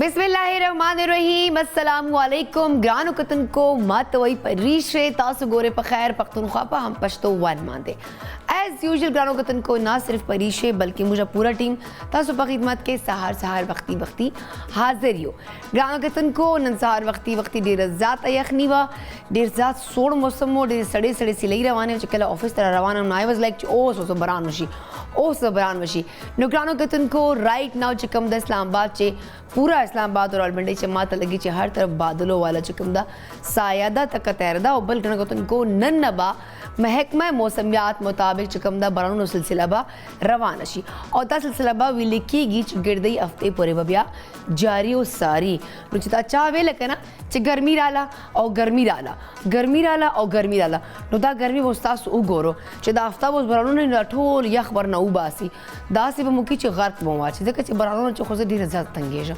बिस्मिल्लाहिर्रहमानिर्रहीम अस्सलामु अलैकुम ग्रानो कतन को मातवई परीशे तासु गोरे पखैर पख्तूनख्वा पा हम पश्तो वन मानते एज यूजुअल ग्रानो कतन को ना सिर्फ परीशे बल्कि मुझे पूरा टीम तासु पा खिदमत के सहार वक्ती हाजिर यो ग्रानो कतन को नन सहार वक्ती डेर ज़ात यखनी वा डेर ज़ात सोड़ मौसम हो डेर सड़े सिलाई रवाने चकला ऑफिस तरह रवाना आई वाज लाइक ओ सो बरान वशी नो ग्रानो कतन को राइट नाउ चिकम द इस्लामाबाद चे पूरा इस्लामाबाद और अलमंडी चे माता लगी चे हर तरफ बादलों वाला चिकम दा सायादा तक तैरदा और बल ग्रानो कतन को नन्नबा महकमा मौसमियात मुताबिक चिकम दा बरानो सिलसिला बा रवाना शी और दा सिलसिला बा विलिकी गीच गिरदई हफ्ते पूरे बबिया जारी और सारी रुचिता चावे लकना चे गर्मी राला नो दा गर्मी वस्तास उगोरो चे दा हफ्ता वो बरानो ने ठोल यख बर उबासी दासी बमुकी चे गर्क बवाची दे के बरानो चे खोसे ढेर ज्यादा तंगेज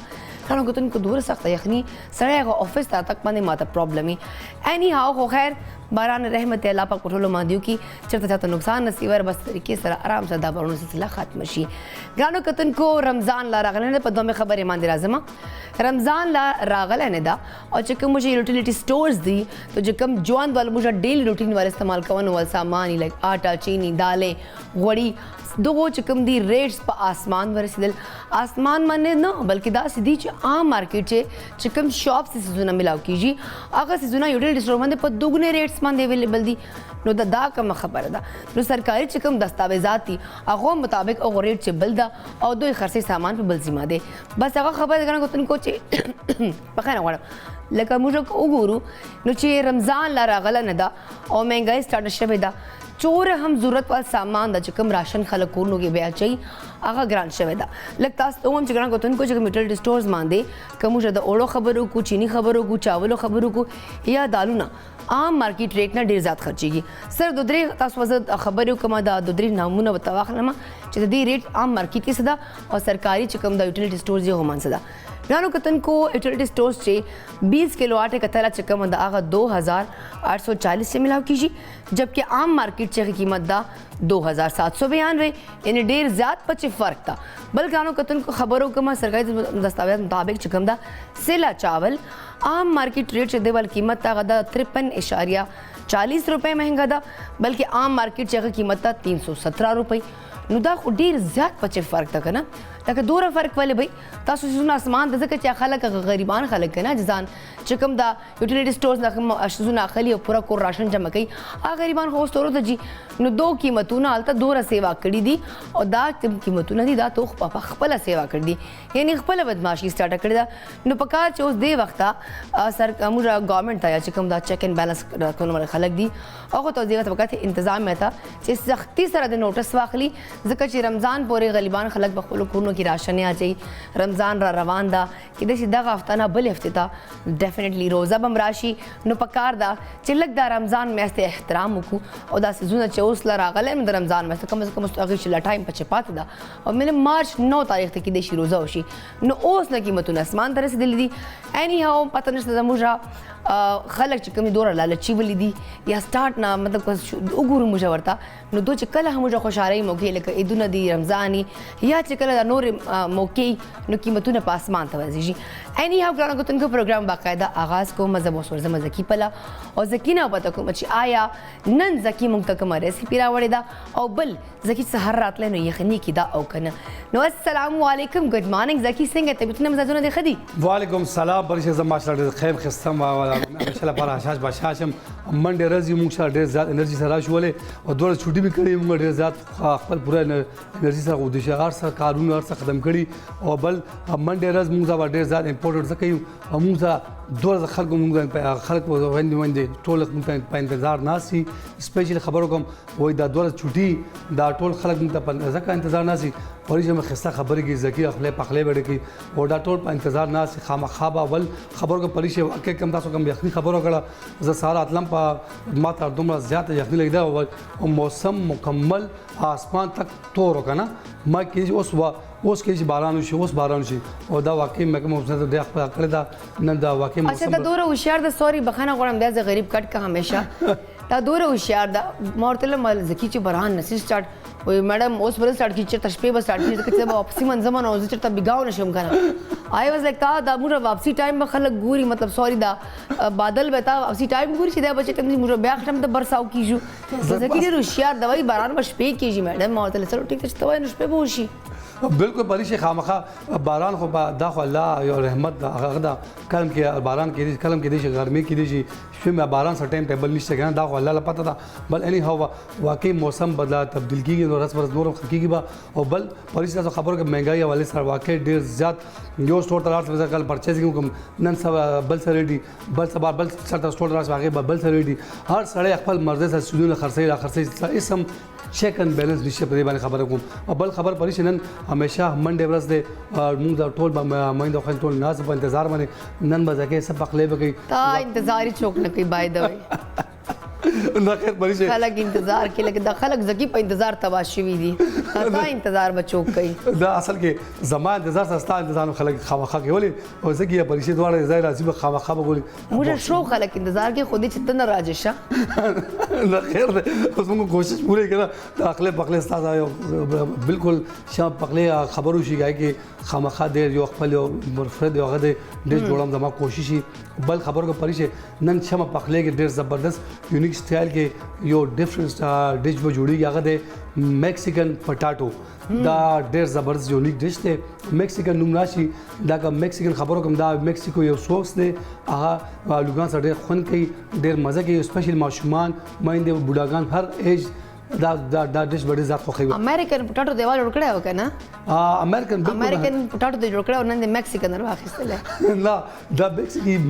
कारणों को तो इनको दूर सख्त यखनी सड़े ऑफिस तक माने माता प्रॉब्लम ही एनी हाउ हो खैर बारान रहमत अल्लाह पाक पठोलो मादियो की चलता चाहता नुकसान नसीबर बस तरीके से आराम से दाबरों सिलसिला खत्म शी ग्रानो कतन को रमज़ान ला रागल ने पदों में खबर ईमान दिराजमा रमज़ान ला रागल है नेदा और चकम मुझे यूटिलिटी स्टोर्स दी तो जकम जवान वाल मुझे डेली रूटीन वाले इस्तेमाल कवन वाल सामान लाइक आटा चीनी दालें गड़ी दो चिकम दी रेट्स पर आसमान वरसिदल आसमान माने न बल्कि दा सीधी आम मार्केट चे चिकम शॉप से सिजुना मिलाव कीजिए अगर सिजुना यूटिलिटी स्टोर मंदे पर दुगने रेट्स मंदे अवेलेबल दी नो दा कम खबर दा नो सरकारी चिकम दस्तावेजाती अगो मुताबिक ओ रेट चे बलदा और दो खर्चे सामान पे बलजिमा दे बस अगर खबर करना को तुमको चे पखना वाला लका मुझे को गुरु नो चे रमजान ला रागला नदा और महंगाई स्टार्ट शबेदा चोर हम जरूरत वाल सामान दा चिकम राशन खलक कोनो के बेया चाहिए आगा ग्रांड शवेदा लगता तो हम चिकना को तुमको चिकम यूटिलिटी स्टोर्स मांदे कमु जदा ओड़ो खबरों को चीनी खबरों को चावलों खबरों को या दालू ना आम मार्केट रेट ना ढेर ज़्यादा खर्चेगी सर दुदरे तासवज़ खबरों कमा दा दुदरे नामुना बतावाखलमा चिदी रेट आम मार्केट की सदा और सरकारी चिकम दा यूटिलिटी स्टोर्स जो होमान सदा ग्रानो कतन को यूटिलिटी स्टोर्स चे 20 किलो आटे का तला चिकम दा आगा 2840 से मिलाव कीजिए जबकि आम मार्केट चे की कीमत दा 2792 यानी ढेर ज़्यादा पचे फ़र्क था बल ग्रानो कतन को खबरों कमा सरकारी दस्तावेज मुताबिक चिकम दा सेला चावल आम मार्केट रेट से वाल कीमत ता गदा 53.40 रुपये महंगा था बल्कि आम मार्केट चे की कीमत ता 317 रुपये नुदा ढेर ज़्यादा पचे फ़र्क था ना लेकिन दूर फ़र्क वाले भाई तासु सुना आसमान दस के खलक गरीबान खलक ना जजान चिकम दा यूटिलिटी स्टोर्स सुना खली और पूरा को राशन जमा कई आ गरीबान हो स्टोर तो जी नो दो कीमतों ना अलता दो सेवा करी दी और दा कीमतों ना दी दा तो पापा खपला सेवा कर दी यानी खपला बदमाशी स्टार्ट कर दा नो पकार चोस दे वक्ता सर मुझा गवर्नमेंट था या चिकम दा चेक एंड बैलेंस रखने वाले खलक दी और तो देगा तो वक्त इंतजाम में था जिस सख्ती सर दे नोटिस वाखली ज़िक्र ची रमज़ान पूरे गरीबान खलक बखलो खूनों की राशन आ जाई रमज़ान रा रवान दा कि दे सीधा हफ्ता ना बल हफ्ते था डेफिनेटली रोज़ा बम राशि नो पकार दा चिल्लक दा रमज़ान में ऐसे एहतराम को और दा सिजुना चौस ला रागले में रमज़ान में कम से कम अगर चिल्ला टाइम पचे पात दा और मैंने मार्च 9 तारीख तक की देशी रोज़ा होशी नो ओस न कीमत न आसमान तरह से दिल दी एनी हाउ पता नहीं मुझा खलक चिकमी दौरा लालची वली दी या स्टार्ट ना मतलब उगुरु मुझे वरता नो दो चिकल हम मुझे खुशारी मौके लेकर ईद नदी रमज़ानी या चिकल नूर मौके नो कीमतों ने पासमान था जी एनी हाउ ग्रानो को तुमको प्रोग्राम बाकायदा आगाज़ को मज़हब और ज़मा ज़की पला और ज़कीना पता को मची आया नन ज़की मुंतकम रेसिपी रावड़ेदा और बल ज़की सहर रात ले नो यखनी की दा औ कना नो अस्सलाम वालेकुम गुड मॉर्निंग ज़की सिंह ते बितने मज़ाजुना देखा दी वालेकुम सलाम बरिश माशाल्लाह खैर खस्तम माशाल्लाह पर आशाश बाशाशम मंडे रजी मुंशा ढेर ज़्यादा एनर्जी से राश वाले और दौड़ छुट्टी भी करी मुंगा ढेर ज़्यादा खपल पूरा एनर्जी से उद्देश्य सा कानून और सा खत्म करी और बल मंडे रज मुंगा ढेर ज़्यादा इम्पोर्टेंट से कहीं मुंगा दौर खल को मुंगा खल को वंदे टोल मुंगा इंतजार नासी स्पेशल खबरों को वही दा दौर छुट्टी दा टोल खलक मुंगा पर इंतजार नासी परिश में खस्ता खबर की ज़की अखले पखले बड़े की और दा टोल पर इंतजार नासी खामा खाबा वल खबर को परिश वाक़ई कम तासो कम यखनी खबरों का ज़ सारा अतलम पा माता दुमरा ज़्यादा यखनी लग दा और मौसम मुकम्मल आसमान तक तोड़ का ना मैं कि उस के बारानुशी उस बारानुशी और दा वाकई मैं मुझसे तो देख पा कर दा न दा वाकई अच्छा दा दूर होशियार दा सॉरी बखाना गोरम दे गरीब कट का हमेशा دا دوره هوښیار ده. ما ورته ویل ما زکي چې برهان نسي سټارټ وایي میډم اوس به سټارټ کړي چېرته شپې به سټارټ کړي ځکه چې زه به واپسي منځم نو زه چېرته بېګاو نه شم که نه. آی واز لایک تا دا موږ واپسي ټایم به خلک ګوري مطلب سوري دا بادل به تا واپسي ټایم ګوري چې دا به چې ټایم موږ بیا ټایم ته برساو کېږو. زکي ډېر هوښیار ده وایي باران به شپې کېږي میډم. ما ورته ویل چلو ټیک ده چې ته وایې نو شپې به وشي. بالکل پریشه خامخا باران خو دا خو الله یو رحمت ده هغه دا کلم کې باران کې کلم کې دي ګرمي کې دي شپې مې باران سره ټایم ټیبل نشته کنه دا خو الله له پته ده. بل اني هوا واقعي موسم بدلا تبدیل کیږي نو رس ورځ نور کیږي با او بل پریشه خبرو کې مهنګای حواله سره واقعي ډیر زیات یو سٹور ته راځي ځکه کل پرچیزینګ کوم نن سبا بل سره دي بل سبا بل سره سٹور راځي واقعي بل سره دي هر سړی خپل مرزه سره سودونه خرڅي اسم چیک اینڈ بیلنس نشته په دې باندې خبره کوم. او بل خبر پریشه نن همیشه منډه ورځ ده موږ دا ټول مینده خو ټول ناز په انتظار باندې نن به ځکه سبق لې بګي تا انتظار چوک نه کوي بای دا وي نه خیر پریشه خلک انتظار کې لکه د خلک زکی په انتظار تبا شوي دي تا انتظار بچوک کوي. دا اصل کې زما انتظار سستا انتظار خلک خامخا کوي او زکی پریشه دواړه ځای راځي به خامخا بګولي موږ شو خلک انتظار کې خودي چې تنه راځي نه خیر ده اوس موږ کوشش پوره کړه د اخله پخله ستاسو بالکل شام پخله خبرو شي گای کې خامخا ډیر یو خپل مرفرد یو غده ډیر جوړم زما کوشش بل خبرو کې پریشه نن شام پخله کې ډیر زبردست یونیک سټایل کې یو ډیفرنٹ ډیش به جوړیږي هغه د میکسیکن پټاټو دا ډیر زبردست یونیک ډیش دی. میکسیکن نوم راشي دا که میکسیکن خبرو کوم دا میکسیکو یو سوس دی هغه لوګان سره ډیر خوند کوي ډیر مزه کوي سپیشل ماشومان مایندې بوډاګان هر ایج دا ډیش ډېر زیات خوښوي. امریکن پټاټو دیوال جوړ کړی و که نه امریکن پټاټو دی جوړ کړی او نن د میکسیکن راواخیستلی نه دا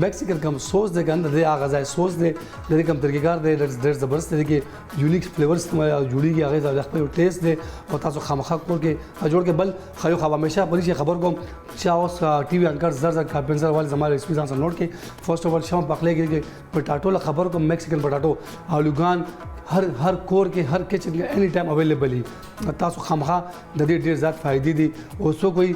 میکسیکن کوم سوس دی که نه د هغه ځای سوس دی د دې کوم طریقهکار دی ډېر زبردست دی کې یونیک فلیورز جوړیږي هغې د خپل ټیسټ دی او تاسو خامخا کور کې جوړ کې بل خو همیشه پولیس خبر کوم چې اوس ټي وي انکر زر کارپنسر والے زما ریسپی ځان سره نوٹ کې فرست اف ال شام پخلی کې پټاټو له خبر کوم میکسیکن پټاټو او لوګان هر کور کې هر کچن کې اني ټایم اویلیبل دي تاسو خامخا د دې ډیر زیات فائدې دي او څو کوئی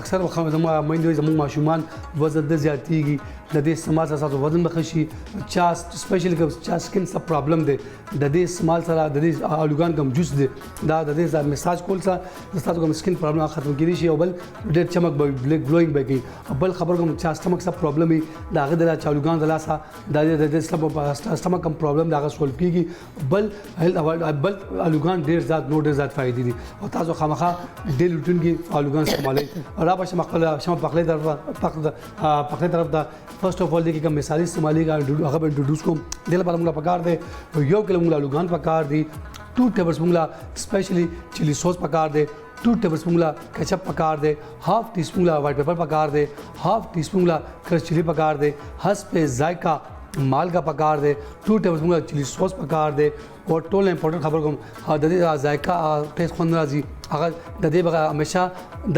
اکثر زموږ مایندوي زموږ ماشومان وزن د زیاتېږي د دې استعمال سره تاسو وزن بخشي چا سپیشلی که چا سکن سره پرابلم دی د دې استعمال سره د دې الوګان کوم جوس دی دا د دې مساج کول سره تاسو کوم سکن پرابلم ختم کیږي شي او بل ډېر چمک به بلیک گلوینګ به کوي. بل خبر کوم چا سټمک سره پرابلم وي دا هغه د الوګان د لاسه د سټمک کوم پرابلم دا هغه سولف کیږي. بل الوګان ډېر زیات فائدې دي او تاسو خامخا ډیلی روټین کې الوګان استعمالوي. را به خپل شمه پخلی طرف ته فرست اف ال دې کې کوم مثالي استعمالي هغه به انټروډوس کوم دې لپاره موږ پکار دی 1 کیلو موږ الوګان پکار دي 2 ټیبل سپون سپیشلی چلی سوس پکار دی 2 ٹیبل اسپون کیچپ پکار دے ہاف ٹی اسپون وائٹ پیپر پکار دے ہاف ٹی اسپون کرش چلی پکار دے حسب ذائقہ مال کا پکار دے 2 ٹیبل اسپون چلی سوس پکار دے اور ټول امپورټنٹ خبر کوم د دې ذائقه ټیسټ خوند راځي هغه د دې بغیر همیشه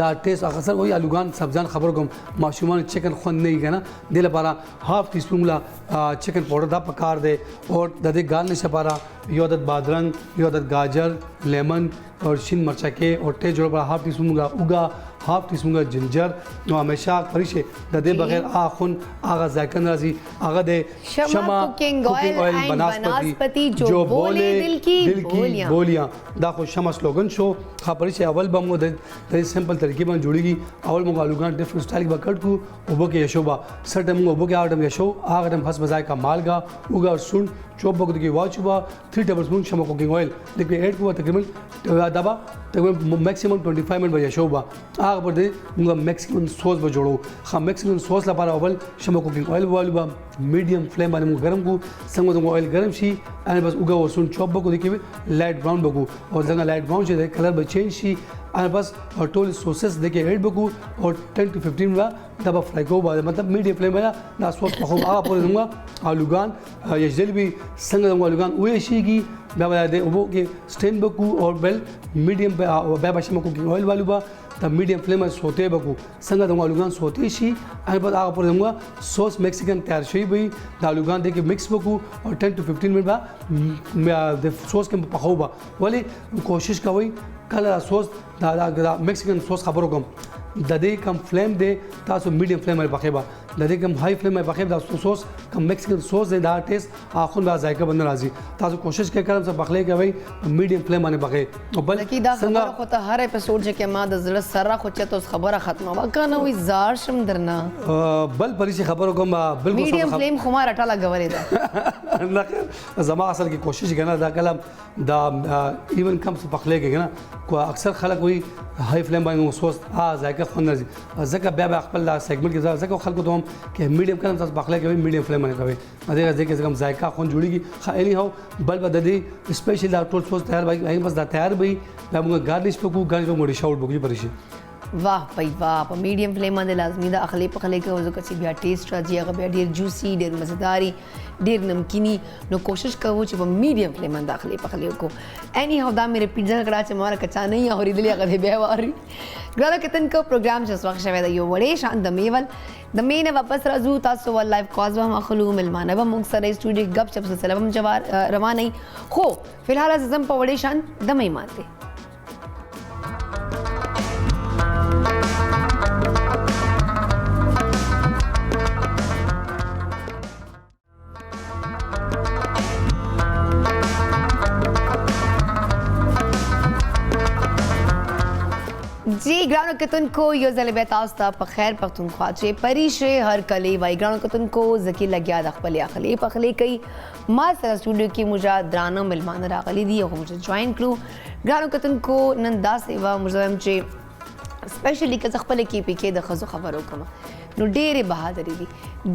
دا ټیسټ اکثر وایي الوګان سبزیان خبر کوم ماشومان چکن خوند نه کنه د لپاره هاف ټی اسپون چکن پاؤډر دا پکار دی اور د دې گارنش لپاره یو عدد بادرنګ یو عدد گاجر لیمن اور شین مرچا کې اور ټیسټ جوړ هاف ټی اسپون اوګا هاف ټی اسپون جنجر نو همیشه پریشه د دې بغیر اخون هغه ذائقه راځي هغه د شمع کوکنگ آئل بناسپتی جو بولے دل کی بولیاں دا خو شمع سلوگن شو خبرې چې اول به مو د سمپل طریقې باندې جوړیږي اول موږ الوګان ډیفرنٹ سټایل به کټ کو اوبو کې یشوبا سر ټیم اوبو کې اډم یشو هغه ټیم حسب ذائقہ مالګا اوګا سون چوب بګد کې واچوبا 3 ټیبل اسپون شمع کوکنگ آئل د کې ایڈ کو تقریبا دبا تقریبا میکسیمم 25 منٹ به یشوبا هغه پر دې موږ میکسیمم سوس به جوړو خا میکسیمم سوس لپاره اول شمع کوکنگ آئل والو میډیم فلیم باندې موږ ګرم کو څنګه د آئل ګرم شي ان بس اوګا وسون چوب بګو د کې لایټ براون بګو او څنګه لایټ براون شي د کلر به چینج شي ان بس ټول سوسز د کې ایڈ بګو اور 10 to 15 وا دا به فرای کو مطلب میډیم فلیم باندې دا سوس په خو هغه پر موږ الوګان یجلبي څنګه د الوګان وې شيږي بیا به د اوبو کې سټین بکو اور بل میډیم په بیا به شمع کوکنگ آئل والو با د میډیم فلیم باندې سوته بکو څنګه د الوګان سوته شي ان بعد هغه پر موږ سوس میکسیکن تیار شي وي د الوګان د کې مکس بکو اور 10 to 15 منټ با د سوس کې په خو با ولی کوشش کوي کله سوس دا میکسیکن سوس خبرو کوم د دې کم فلیم دی تاسو میډیم فلیم باندې پخې با د دې کوم هاي فلیم پخې د سوس کوم میکسیکن سوس دا ټیسټ اخون با ذایقه باندې راځي تاسو کوشش کوئ کړم چې پخلې کوي میډیم فلیم باندې پخې او بل لکه دا خبره خو ته هر اپیسوډ چې ما د زړه سره خو چته خبره ختمه وکنه وي زار شم درنه بل پرې خبرو کوم بالکل میډیم فلیم خو ما راټاله غوړې ده نه زما اصل کې کوشش کنه دا کلم دا ایون کم څه پخلې کې کنه کو اکثر خلک وي هاي فلیم باندې سوس ذایقه خو نه ځکه بیا خپل دا سیګمنټ کې ځکه خلکو ته هم کې میډیم کلم تاسو پخلې کوي میډیم فلیم باندې کوي دا ځکه کوم ذایقه خو جوړیږي خالي هو بل بددي سپیشل دا ټول سوس تیار وای بس دا تیار وي دا موږ ګارنیش پکو ګارنیش موږ شاوټ بوګي پرشي واه پای واه په میډیم فلیم باندې لازمي دا اخلي پخلې کوو ځکه چې بیا ټیسټ راځي هغه بیا ډیر جوسي ډیر مزیداري ډیر نمکینی نو کوشش کوو چې په میډیم فلیم باندې اخلي پخلې وکړو اني هو دا مې پیزا کړه چې ماره کچا نه یا اورېدلې هغه به واري ګرانو کتن کو پروګرام چې وخت شوی دا یو وړې شان د میول د مینه واپس راځو تاسو ول لایف کاز به مخلو ملمانه به موږ سره سټوډیو غب شپ سلسله هم جوار روانه خو فلحال زم په وړې شان د مې ماته جی ګرانو کتونکو یو ځل بیا تاسو ته په خیر پښتونخوا چې پریشه هر کلی وای ګرانو کتونکو زکی لګیا د خپل اخلي پخلي کوي ما سره سټوډیو کې موږ درانه ملمان راغلي دي او موږ جوائن کړو ګرانو کتونکو نن دا سیوا موږ چې سپیشلی که خپل کې پی کې د خزو خبرو کوم نو ډېرې بهادرې دي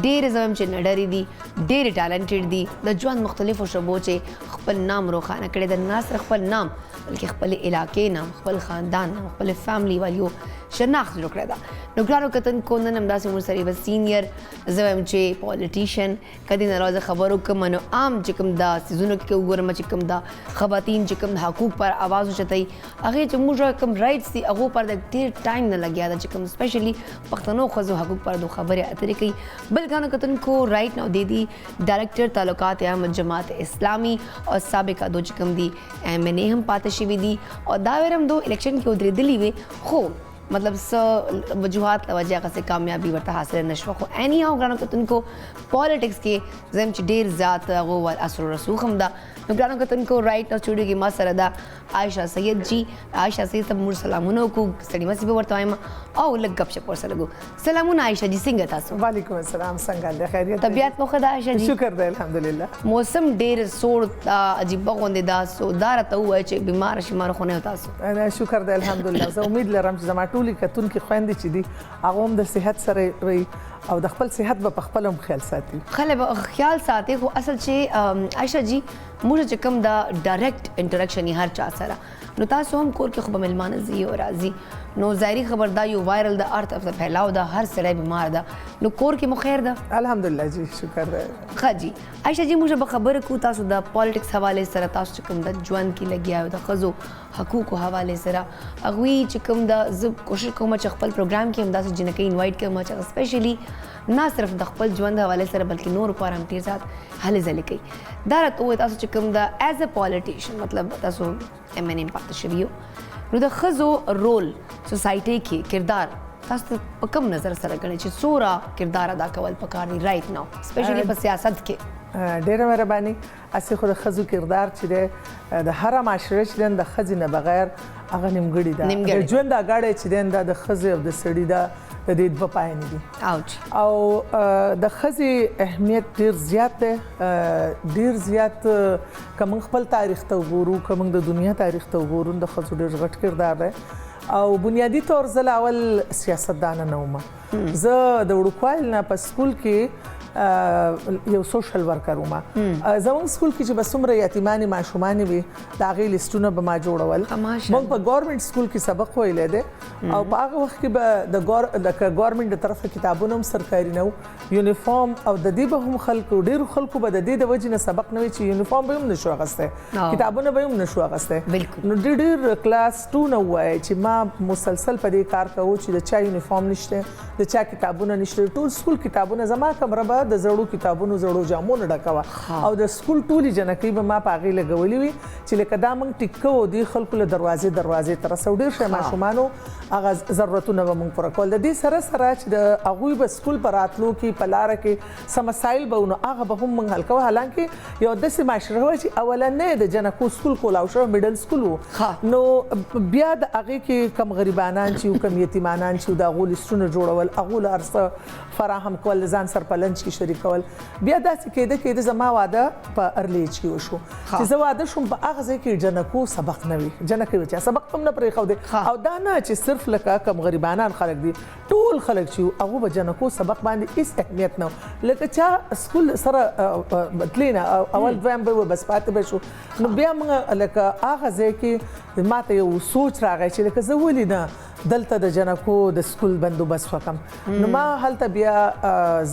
ډېرې زم چې نډرې دي ډېرې ټالنټډ دي د ژوند مختلفو شعبو چې خپل نام روښانه کړی د نه صرف خپل نام بلکې خپل علاقې نام خپل خاندان نام خپل فیملی والیو شناخت جوړ کړی ده نو ګرانو کتونکو نن همداسې موږ سره یوه سینیر زه وایم چې پالیټیشن کدی نه راځه خبرو کوم نو عام چې کوم دا سیزونو کې وګورم چې کوم دا خواتین چې کوم د حقوق پر आवाज اوچتای هغه چې موږ کوم رائټس دي هغه پر د ډېر ټایم نه لګیا ده چې کوم سپیشلی پښتنو ښځو حقوق پر د خبرې اترې کوي بل ګرانو کتونکو رائټ نو دی ډایرکټر تعلقات عام جماعت اسلامي او سابق دو چې کوم دي MNA هم پاتې شوي دي او دا ویرم دو الیکشن کې ودرېدلي وي خو مطلب س وجوهات وجہ سے کامیابی ورته حاصل نشوه خو اني هاو ګرانو کتونکو پالیټکس کې زم چې ډیر زیات هغه ول اثر رسوخ هم دا نو ګرانو کتونکو رائټ نو سټوډیو کې ما سره دا عائشہ سید جی عائشہ سید ته موږ سلامونه کو سړي مسی به ورته وایم او لږ غب شپ ورسره لګو سلامونه عائشہ جی څنګه تاسو وعلیکم السلام څنګه ده خیریت طبیعت مو خدا عائشہ جی شکر ده الحمدلله موسم ډیر سوړ عجیب غوندې دا سو دار ته وای چې بیمار شمار خو نه تاسو انا شکر ده الحمدلله زه امید لرم چې زما ټولي کتونکو خويندې چې دي هغه هم د صحت سره وي او د خپل صحت په خپل هم خیال ساتي خیال ساتي خو اصل چې عائشہ جی موږ چې کوم دا ډایرکټ انټریکشن هر چا سره نو تاسو هم کور کې خو به ملمانه زی او راځي نو ظاهري خبر دا یو وایرل د ارت اف پھیلاو دا هر سړی بیمار ده نو کور کې مو خیر ده الحمدلله جی شکر ده ښه جی عائشہ جی موږ به خبره کو تاسو د پالیټکس حواله سره تاسو چې کوم د ژوند کې لګیا د خزو حقوقو حواله سره هغوی چې کوم د زه کوشش کوم چې خپل پروګرام کې هم داسې جنکې انوایټ کړم چې سپیشلی نه صرف د خپل ژوند حواله سره بلکې نور پر هم ډیر ذات هلې ځلې کوي دا راته تاسو چې کوم د ایز ا پالیټیشن مطلب تاسو MNA پاتې شوي نو د خزو رول سوسایټي کې کردار تاسو په کوم نظر سره غنئ چې څوره کردار ادا کول پکار دی رائټ ناو سپیشلی په سیاست کې ډیره مهرباني اسی خو د خزو کردار چې د هر معاشره چې د خزې نه بغیر هغه نیمګړی ده د ژوند د غاړه چې د خزې او د سړي د دې په پاین دي او د خزې اهمیت ډیر زیات ده ډیر زیات کوم خپل تاریخ ته وګورو کوم د دنیا تاریخ ته وګورو د خزو ډیر غټ کردار ده او بنیادی طور زل اول سیاستدان نه ومه زه د وړوکوال نه په سکول کې یو سوشل ورکر ومه زموږ سکول کې چې به څومره یتیمانې ماشومانې وي د هغې لیسټونه به ما جوړول موږ په ګورنمنټ سکول کې سبق ویلی دی او په هغه وخت کې به د ګورنمنټ د طرفه کتابونه هم سرکاري نه وو یونیفارم او د دې به هم خلکو ډېرو خلکو به د دې د وجې نه سبق نه وي چې یونیفارم به هم نشو اخیستی کتابونه به هم نشو اخیستی نو ډېر کلاس 2 نه ووایه چې ما مسلسل په دې کار کوو چې د چا یونیفارم نشته د چا کتابونه نشته ټول سکول کتابونه زما کمره به د زړو کتابونو زړو جامونو ډکوه او د سکول ټولې جنکۍ به ما په هغې لګولې وي چې لکه دا موږ ټیکو دي خلکو له دروازې تر رسو ډېر شي ماشومانو هغه ضرورتونه به موږ پوره کول. د دې سره چې د هغوی به سکول په راتلو کې په لاره کې څه مسایل به نو هغه به هم موږ حل کوو. حالانکه یو داسې معاشره وه چې اولنی د جنکو سکول کولاو شوی میډل سکول و، نو بیا د هغې کې کم غریبانان چې کم یتیمانان چې د هغو لیسټونه جوړول، هغو له هر څه فراهم کول، ځان سره په لنچ کې شریکول. بیا داسې کېده زما واده په ارلی ایج کې وشو چې زه واده شوم په هغه ځای کې جنکو سبق نه وي، جنکې وي چې سبق هم نه پرېښودی. او دا نه چې صرف لکه کم غریبانان خلک دي، ټول خلک چې هغو به جنکو سبق باندې هېڅ اهمیت نه و. لکه چا سکول سره تللی نه اول دویم به بس پاتې به شو. نو بیا موږ لکه هغه ځای کې ما ته یو سوچ راغی چې لکه زه ولې نه دلته د جنکو د سکول بندوبست وکم. نو ما هلته بیا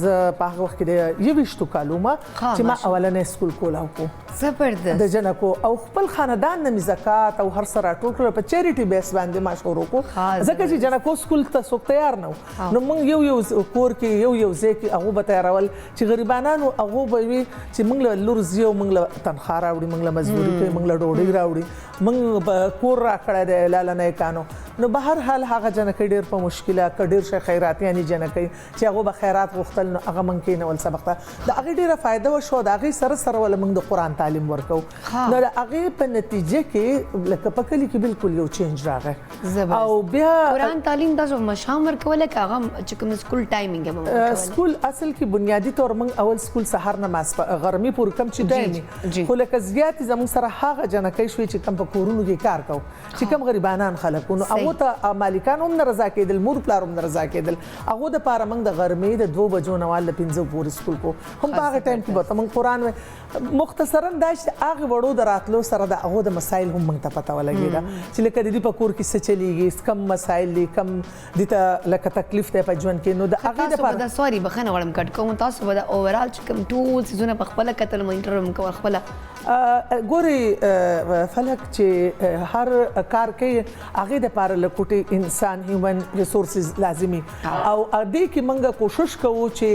زه په هغه وخت کې د 21 کالو ما چې ما اولنی سکول کولاو کو زبردست د جنکو، او خپل خاندان نه مې زکات او هر څه راټول کړل، په چیریټي بیس باندې ما شروع کو ځکه چې جنکو سکول ته څوک تیار نه و. نو موږ یو کور کې یو ځای کې هغو به تیارول چې غریبانانو هغو به وي چې موږ له لور ځو، موږ له تنخوا راوړي، موږ له مزدوري کوي، موږ له ډوډۍ راوړي، موږ به کور راکړی دی لالنی کانو. نو به هر حال هغه جنکۍ ډېر په مشکله که ډېر ښه خیراتیانې جنکۍ چې هغو به خیرات غوښتل، نو هغه موږ کېنول سبق ته. د هغې ډېره فایده وشوه. د هغې سره وله موږ د قرآن تعلیم ورکوو. نو د هغې په نتیجه کې لکه په کلي کې بالکل یو چینج راغی. او بیا قرآن تعلیم تاسو مشام ورکوله که هغه چې کوم سکول ټایمینګ یې به سکول اصل کې بنیادي طور موږ اول سکول سهار نه غرمې پورې کم چې دایمي، خو لکه زیاتې زموږ سره هغه جنکۍ شوې چې کم په کورونو کې کار کوو، چې کم غریبانان خلک وو، نو هغو ته مالکان هم نه رضا کېدل، مور پلار هم نه رضا کېدل. هغو دپاره موږ د غرمې د 2 بجو نه وال د 5 پورې سکول کو. هم په هغه ټایم کې به ته موږ قرآن مختصرا دا چې هغې وړو د راتلو سره د هغو د مسایل هم موږ ته پته ولګېده چې لکه د دې په کور کې څه چلیږي، کم مسایل دي، کم دې ته لکه تکلیف دی په ژوند کې. نو د هغې دپاره سوري بخښنه غواړم کټ کوم، تاسو به د اوورال چې کوم ټول څیزونه په خپله کتل، مونیټر هم کول خپله؟ ګورې فلک چې هر کار کوي هغې دپاره له کوټې انسان هیومن ریسورسز لازمي، او دې کې موږ کوشش کوو چې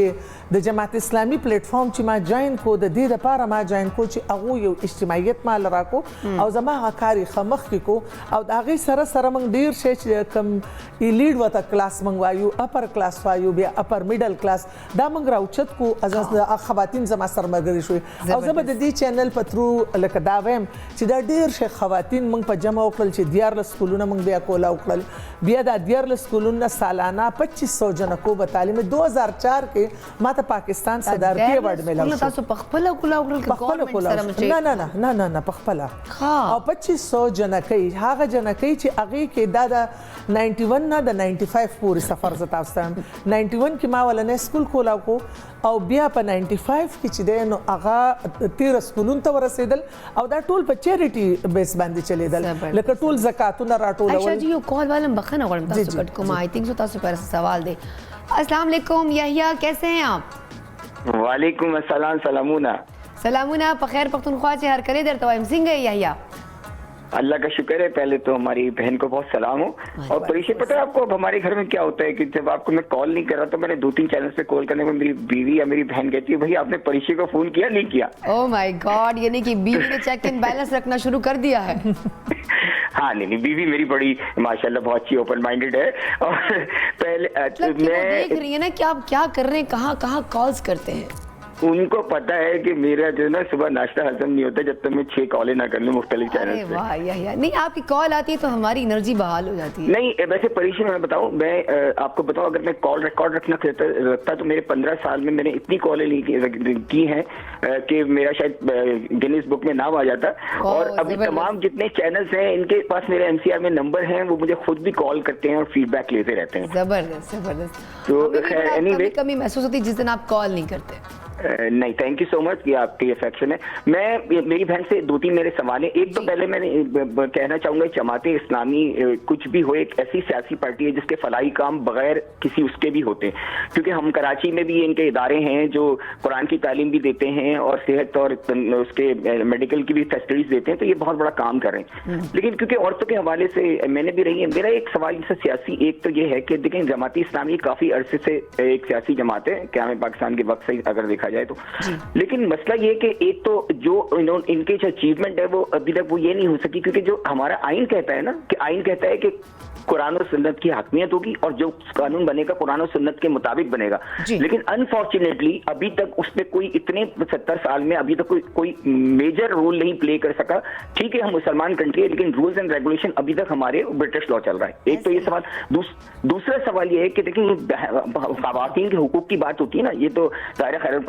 د جماعت اسلامي پلیټ فارم چې ما جوین کو، د دې دپاره ما جوین کو چې هغو یو اجتماعیت ما لراکو او زما هغه کار یې ښه مخکې کو. او د هغې سره موږ ډېر شی چې کوم لیډ ورته کلاس موږ وایو، اپر کلاس وایو، بیا اپر میډل کلاس، دا موږ راوچت کو. خواتین زما سره ملګرې شوې، او زه به د دې چینل په تھرو لکه دا وایم چې دا ډېر شی خواتین موږ په جمع وکړل چې 14 سکولونه موږ بیا کولاو کړل. بیا دا 14 سکولونه سالانه 2500 جنکو به تعلیم. 2004 کې ما ته پاکستان صدارتي ایوارډ میلاو شو. تاسو په خپله کولاو کړل که ګورنمنټ سره مچې؟ نه په خپله. او 2500 جنکۍ، هغه جنکۍ چې هغې کې دا د 91 نه د 95 پورې سفر زه تاسو ته 91 کې ما ولنی سکول کولاو کو، او بیا په 95 کې چې دی نو هغه 13 سکولونو ته ورسېدل، او دا ټول په چیریټي بیس باندې چلیدل، لکه ټول زکاتونه راټولول. عائشہ جی یو کال والم بخښنه غواړم تاسو کټ کوم، آئی تھنک سو تاسو پر سوال دی. السلام علیکم یحییٰ، کیسے ہیں آپ؟ وعلیکم السلام. سلامونه په خیر پختونخوا چې هر کلی درته وایم. څنګه یې یحییٰ؟ اللہ کا شکر ہے. پہلے تو ہماری بہن کو بہت سلام ہو. اور پریشے پتہ ہے آپ کو اب ہمارے گھر میں کیا ہوتا ہے کہ جب آپ کو میں کال نہیں کر رہا تو میں نے 2-3 چینلز پہ کال کرنے میں میری بیوی یا میری بہن کہتی ہے بھائی آپ نے پریشے کو فون کیا نہیں کیا؟ اوہ مائی گاڈ، یعنی کہ بیوی نے چیک ان بیلنس رکھنا شروع کر دیا ہے. ہاں نہیں، بیوی میری بڑی ماشاءاللہ بہت اچھی اوپن مائنڈیڈ ہے. اور پہلے میں دیکھ رہی ہے نا کہ آپ کیا کر رہے ہیں، کہاں کہاں کالز کرتے ہیں. ان کو پتا ہے کہ میرا جو ہے نا صبح ناشتہ ہضم نہیں ہوتا جب تک میں 6 کالیں نہ کر لوں مختلف چینل پہ. واہ یحییٰ، نہیں آپ کی کال آتی ہے تو ہماری انرجی بحال ہو جاتی ہے. نہیں ویسے پریشان میں بتاؤں، میں آپ کو بتاؤں اگر میں کال ریکارڈ رکھنا رکھتا تو میرے 15 سال میں میں نے اتنی کالیں کی ہیں کہ میرا شاید گینیس بک میں نام آ جاتا. اور ابھی تمام جتنے چینلز ہیں ان کے پاس میرے MCR میں نمبر ہیں، وہ مجھے خود بھی کال کرتے ہیں اور فیڈ بیک لیتے رہتے ہیں. زبردست. تو خیر اینی وے کمی محسوس ہوتی جس دن آپ کال نہیں کرتے. نہیں، تھینک یو سو مچ کہ آپ کی افیکشن ہے. میری بہن سے 2-3 میرے سوال ہیں. ایک تو پہلے میں کہنا چاہوں گا جماعت اسلامی کچھ بھی ہو ایک ایسی سیاسی پارٹی ہے جس کے فلاحی کام بغیر کسی اس کے بھی ہوتے ہیں، کیونکہ ہم کراچی میں بھی ان کے ادارے ہیں جو قرآن کی تعلیم بھی دیتے ہیں اور صحت اور اس کے میڈیکل کی بھی فیسلٹیز دیتے ہیں، تو یہ بہت بڑا کام کر رہے ہیں. لیکن کیونکہ عورتوں کے حوالے سے میں نے بھی رہی ہے، میرا ایک سوال سے سیاسی ایک تو یہ ہے کہ دیکھیں جماعت اسلامی کافی عرصے سے ایک سیاسی جماعت ہے، قیام پاکستان کے وقت سے اگر دیکھا देखा जाए तो। लेकिन मसला ये है कि एक तो जो इनके जो अचीवमेंट है वो अभी तक वो ये नहीं हो सकी, क्योंकि जो हमारा आइन कहता है ना, कि आइन कहता है कि कुरान और सुन्नत की हकमियत होगी और जो कानून बनेगा कुरान और सुन्नत के मुताबिक बनेगा। लेकिन अनफॉर्चुनेटली अभी तक उस पर कोई इतने 70 साल में अभी तक कोई मेजर रोल नहीं प्ले कर सका। ठीक है, हम मुसलमान कंट्री है, लेकिन रूल्स एंड रेगुलेशन अभी तक हमारे ब्रिटिश लॉ चल रहा है। एक तो ये सवाल। दूसरा सवाल ये है कि देखिए खवातीन के हुकूक की बात होती है ना, ये तो ज़ाहिर खैबर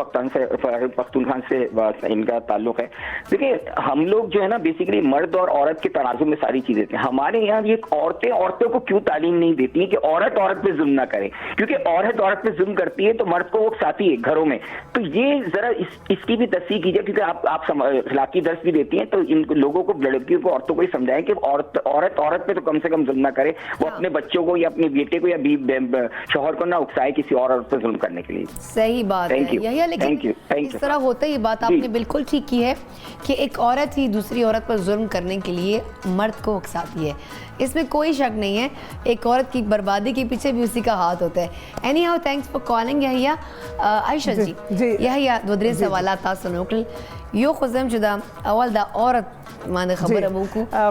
पख्तूनख्वा से इनका ताल्लुक है। देखिए हम लोग जो है ना बेसिकली मर्द और औरत के तराजू में सारी चीजें थी। हमारे यहाँ ये औरतों को क्यों तालीम नहीं देती है कि औरत औरत पे जुल्म ना करे, क्योंकि औरत औरत पे जुल्म करती है तो मर्द को वो उकसाती है घरों में। तो ये जरा इसकी भी तस्दीक कीजिए, क्योंकि आप अखलाकी दर्स भी देती हैं, तो इन लोगों को, लड़कियों को, औरतों को ही समझाएं कि औरत औरत पे तो कम से कम जुल्म ना करे, वो अपने बच्चों को या अपने बेटे को या शौहर को ना उकसाए किसी और औरत पे जुल्म करने के लिए। सही बात है यही, लेकिन इस तरह होता ही बात आपने बिल्कुल ठीक की है कि एक औरत ही दूसरी औरत पर जुल्म करने के लिए मर्द को उकसाती है, इसमें कोई शक नहीं है। एक औरत की बर्बादी के पीछे भी उसी का हाथ होता है। Anyhow thanks for calling Yahya. Ayesha ji Yahya दोदरे सवालात तासनोकल यो खुज़म शुदा अवल दा औरत माने खबर अबू को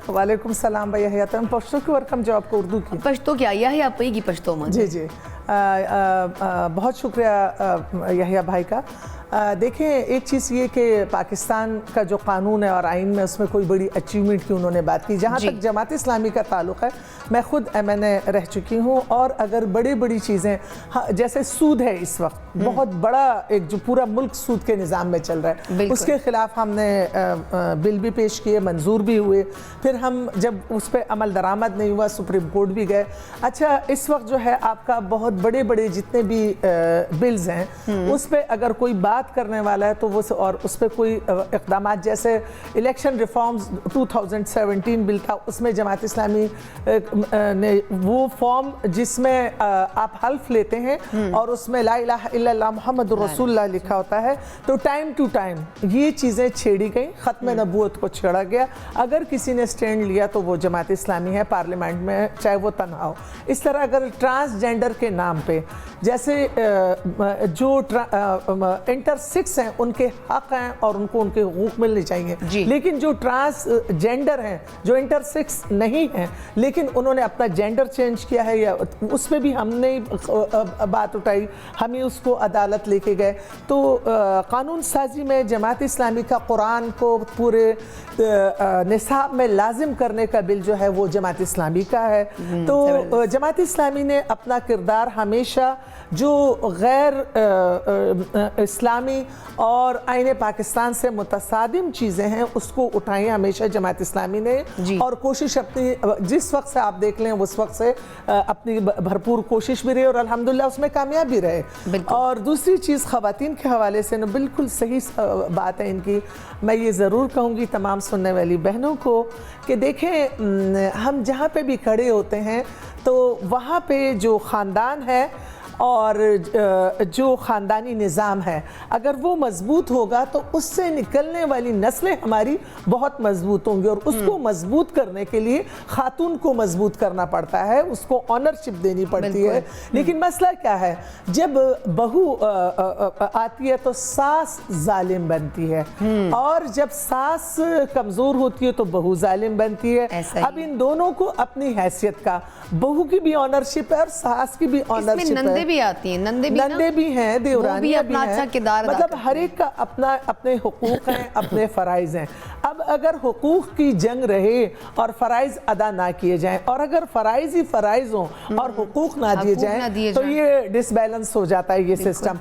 वालेकुम सलाम भाई यहिया तुम पश्तो की वर्कम जवाब को उर्दू की पश्तो क्या यहिया पेगी पश्तो में। जी जी बहुत शुक्रिया यहिया भाई का। देखें एक चीज़ ये कि पाकिस्तान का जो कानून है और आइन में उसमें कोई बड़ी अचीवमेंट की उन्होंने बात की। जहाँ तक जमात इस्लामी का ताल्लुक़ है, मैं ख़ुद MNA रह चुकी हूँ, और अगर बड़ी चीज़ें जैसे सूद है इस वक्त बहुत बड़ा, एक जो पूरा मुल्क सूद के निज़ाम में चल रहा है, उसके ख़िलाफ़ हमने बिल भी पेश किए, मंजूर भी हुए, फिर हम जब उस पर अमल दरामद नहीं हुआ सुप्रीम कोर्ट भी गए। अच्छा इस वक्त जो है आपका बहुत बड़े जितने भी बिल्स हैं उस पर अगर कोई बात करने वाला है तो वो, और उस पर कोई इक़दाम, जैसे इलेक्शन रिफॉर्म्स 2017 बिल था, उसमें जमात इस्लामी ने वो फॉर्म जिसमें आप हल्फ लेते हैं और उसमें ला इलाहा इल्लल्लाह मुहम्मदुर रसूलुल्लाह लिखा होता है, तो टाइम टू टाइम ये चीज़ें छेड़ी गई, ख़त्म नबूवत को छेड़ा गया। अगर किसी ने स्टैंड लिया तो वो जमात इस्लामी है पार्लियामेंट में, चाहे वो तनहा हो। इस तरह अगर ट्रांसजेंडर के नाम पे जैसे जो इंटरसेक्स हैं उनके हक हैं और उनको उनके हुकूक मिलने चाहिए, लेकिन जो ट्रांसजेंडर हैं, जो इंटरसेक्स नहीं हैं लेकिन उन्होंने अपना जेंडर चेंज किया है, या उस पर भी हमने बात उठाई, हम ही उसको अदालत लेके गए। तो कानून साजी में जमात इस्लामी का कुरान को पूरे निसाब में लाजिम करने का बिल जो है वो जमात इस्लामी का है। तो जमात इस्लामी ने अपना किरदार हमेशा जो गैर इस्लामी और आईने पाकिस्तान से मुतसादिम चीज़ें हैं उसको उठाई हमेशा जमात इस्लामी ने, और कोशिश अपनी जिस वक्त से आप देख लें उस वक्त से अपनी भरपूर कोशिश भी रही और अल्हम्दुलिल्लाह उसमें कामयाब भी रहे। और दूसरी चीज़ ख़वातीन के हवाले से ना बिल्कुल सही बात है इनकी। मैं ये ज़रूर कहूँगी तमाम सुनने वाली बहनों को कि देखें हम जहाँ पे भी खड़े होते हैं तो वहाँ पे जो ख़ानदान है और जो ख़ानदानी निज़ाम है अगर वो मज़बूत होगा तो उससे निकलने वाली नस्लें हमारी बहुत मज़बूत होंगी, और उसको मज़बूत करने के लिए ख़ातून को मज़बूत करना पड़ता है, उसको ऑनरशिप देनी पड़ती है। लेकिन मसला क्या है, जब बहू आती है तो सास जालिम बनती है, और जब सास कमज़ोर होती है तो बहू जालिम बनती है। अब इन दोनों को अपनी हैसियत का, बहू की भी ऑनरशिप है और सास की भी ऑनरशिप है, भी आती हैं, नंदे भी हैं, देवरानियां भी हैं, मतलब हर एक का अपना अपने हुकूक हैं, अपने फ़राइज़ हैं। अब अगर हुकूक की जंग रहे और फ़राइज़ अदा ना किए जाएं, और अगर फ़राइज़ ही फ़राइज़ हों और हुकूक ना दिए जाएं तो ये डिसबैलेंस हो जाता है ये सिस्टम।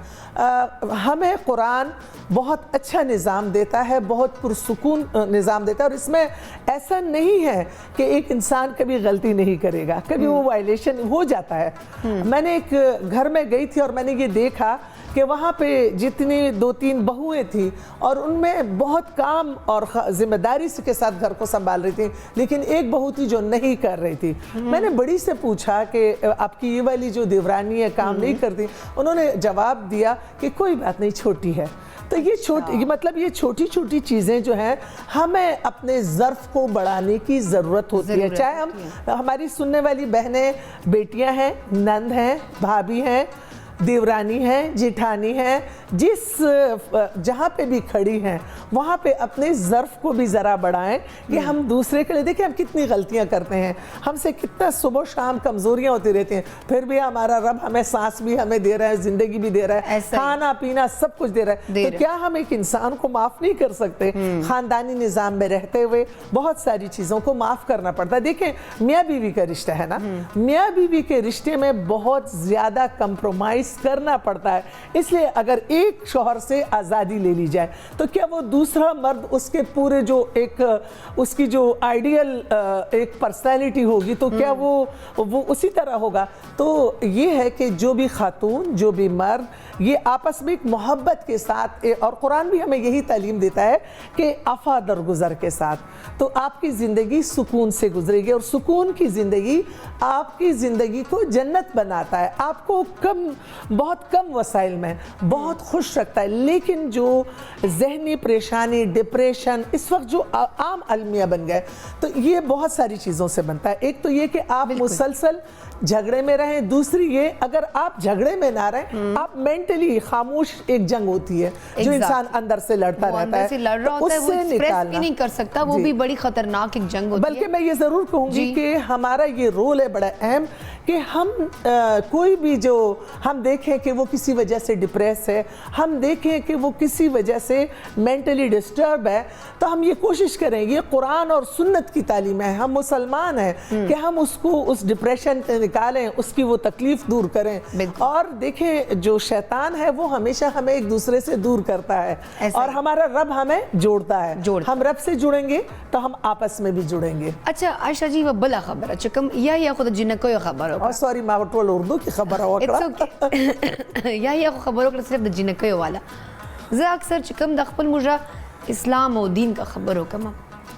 हमें कुरान बहुत अच्छा निज़ाम देता है, बहुत पुरसुकून निज़ाम देता है, और इसमें ऐसा नहीं है कि एक इंसान कभी गलती नहीं करेगा, कभी वो वायलेशन हो जाता है। मैंने एक घर में गई थी और मैंने ये देखा कि वहाँ पे जितनी 2-3 बहुएं थी और उनमें बहुत काम और जिम्मेदारी के साथ घर को संभाल रही थी, लेकिन एक बहू थी जो नहीं कर रही थी। मैंने बड़ी से पूछा कि आपकी ये वाली जो देवरानी है काम नहीं करती? उन्होंने जवाब दिया कि कोई बात नहीं, छोटी है। तो ये छोटी, मतलब ये छोटी छोटी चीज़ें जो हैं हमें अपने ज़र्फ़ को बढ़ाने की ज़रूरत होती है। चाहे हमारी सुनने वाली बहनें बेटियां हैं, नंद हैं, भाभी हैं, دیورانی ہیں جیٹھانی ہیں جس جہاں پہ بھی کھڑی ہیں وہاں پہ اپنے ظرف کو بھی ذرا بڑھائیں کہ ہم دوسرے کے لیے دیکھیں ہم کتنی غلطیاں کرتے ہیں, ہم سے کتنا صبح شام کمزوریاں ہوتی رہتی ہیں, پھر بھی ہمارا رب ہمیں سانس بھی ہمیں دے رہا ہے, زندگی بھی دے رہا ہے, کھانا پینا سب کچھ دے رہا ہے, تو کیا ہم ایک انسان کو معاف نہیں کر سکتے؟ خاندانی نظام میں رہتے ہوئے بہت ساری چیزوں کو معاف کرنا پڑتا ہے. دیکھیں میاں بیوی کا رشتہ ہے نا, میاں بیوی کے رشتے میں بہت زیادہ کمپرومائز کرنا پڑتا ہے, اس لیے اگر ایک شوہر سے آزادی لے لی جائے تو کیا وہ دوسرا مرد اس کے پورے جو ایک اس کی جو آئیڈیل ایک پرسنالٹی ہوگی تو کیا وہ اسی طرح ہوگا؟ تو یہ ہے کہ جو بھی خاتون جو بھی مرد یہ آپس میں ایک محبت کے ساتھ, اور قرآن بھی ہمیں یہی تعلیم دیتا ہے کہ عفا درگزر کے ساتھ, تو آپ کی زندگی سکون سے گزرے گی, اور سکون کی زندگی آپ کی زندگی کو جنت بناتا ہے, آپ کو بہت کم وسائل میں بہت خوش رکھتا ہے. لیکن جو ذہنی پریشانی ڈپریشن اس وقت جو عام المیہ بن گئے, تو یہ بہت ساری چیزوں سے بنتا ہے. ایک تو یہ کہ آپ مسلسل جھگڑے میں رہیں, دوسری یہ اگر آپ جھگڑے میں نہ رہیں, آپ مینٹلی خاموش ایک جنگ ہوتی ہے جو انسان اندر سے لڑتا رہتا ہے, تو اس سے نکالنا نہیں کر سکتا, وہ بھی بڑی خطرناک ایک جنگ ہوتی ہے. بلکہ میں یہ ضرور کہوں گی کہ ہمارا یہ رول ہے بڑا اہم کہ ہم کوئی بھی جو ہم دیکھیں کہ وہ کسی وجہ سے ڈپریس ہے, ہم دیکھیں کہ وہ کسی وجہ سے مینٹلی ڈسٹرب ہے, تو ہم یہ کوشش کریں, یہ قرآن اور سنت کی تعلیم ہے, ہم مسلمان ہیں, کہ ہم اس کو اس ڈپریشن سے نکالیں, اس کی وہ تکلیف دور کریں. اور دیکھیں جو شیطان ہے وہ ہمیشہ ہمیں ایک دوسرے سے دور کرتا ہے, اور ہمارا رب ہمیں جوڑتا ہے. ہم رب سے جڑیں گے تو ہم آپس میں بھی جڑیں گے. اچھا عائشہ جی, وہ بلا خبر ہے چکم یا خود جن کوئی خبر ہو, سوری ما ټول اردو کی خبر وکړه یا خبر وکړه صرف د جنکیو والا. زه اکثر چې کوم د خپل موږ اسلام او دین کا خبر وکم,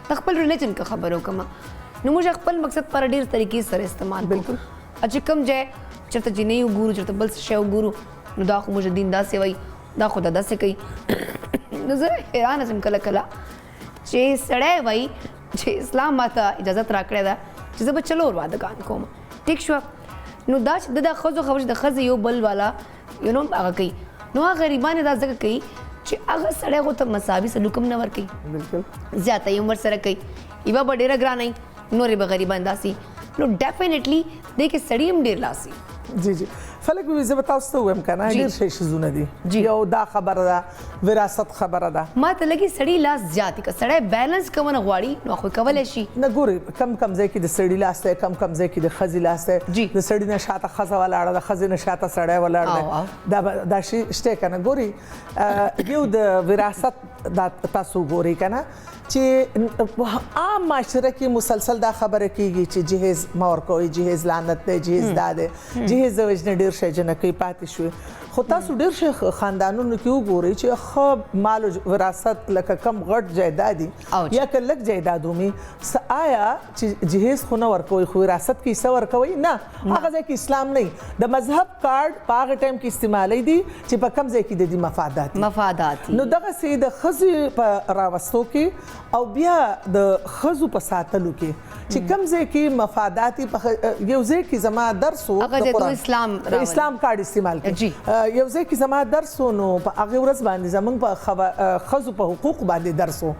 د خپل ریلیجن کا خبر وکم, نو موږ خپل مقصد پر ډیر طریقې سره استعمال بالکل چې کوم ځای چېرته جنۍ وګورو, چېرته بل څه شی وګورو, نو دا خو موږ دین داسې وایي, دا خو دا داسې کوي. نو زه حیرانه شم کله کله چې سړی وایي چې اسلام ماته اجازت راکړې ده چې زه به څلور وادهګان کوم, ټیک شوه, نو دا چې د ښځو خبر چې د ښځې یو بل والا یو نو هغه کوي, نو هغه غریبان دا ځکه کوي چې هغه سړی خو ته مساوي سلوک هم نه ورکوي, زیاته یې عمر سره کوي, یوه به ډېره ګرانه نورې به غریبان داسې, نو ډیفینټلی دی کې سړي هم ډېر لاسي. جی جی فلک بیبي زه به تاسو ته ووایم که نه ډېر شی شیزونه دي, یو دا خبره ده, وراثت خبره ده. ما ته لګي سړي لاس زیات که سړی بیلنس کوونه غواړي نو خو کولی شي. نه ګورې کم ځای کې د سړي لاس دی, کم ځای کې د ښځې لاس دی, د سړي نه شاته ښځه ولاړه ده, ښځې نه شاته سړی ولاړ دی, دا شی شته که نه. ګورې یو د وراثت دا تاسو ګورئ که نه چې عام معاشره کې مسلسل دا خبره کیږي چې جهیز مه ورکوئ, جهیز لعنت دی, جهیز دا دی, جهیز د وجې نه ډېر شی جنکۍ پاتې شوې. خو تاسو ډېر شی خاندانونو کې وګورئ چې ښه مال و وراثت لکه کم غټ جایدادي یا که لږ جایداد ومي, آیا چې جهیز خو نه ورکوئ خو وراثت کې حصه ورکوئ؟ نه, هغه ځای کې اسلام نه. د مذهب کارډ په هغه ټایم کې استعمالی دي چې په کم ځای کې د دې مفادات. نو دغسې د ښځې په راوستو کې او بیا د ښځو په ساتلو کې چې کم ځای کې مفادات یو ځای کې زما درس و د قرآن اسلام کارډ استعمال کړي, یو ځای کې زما درس و, نو په هغې ورځ باندې زموږ په ښځو په حقوقو باندې درس و,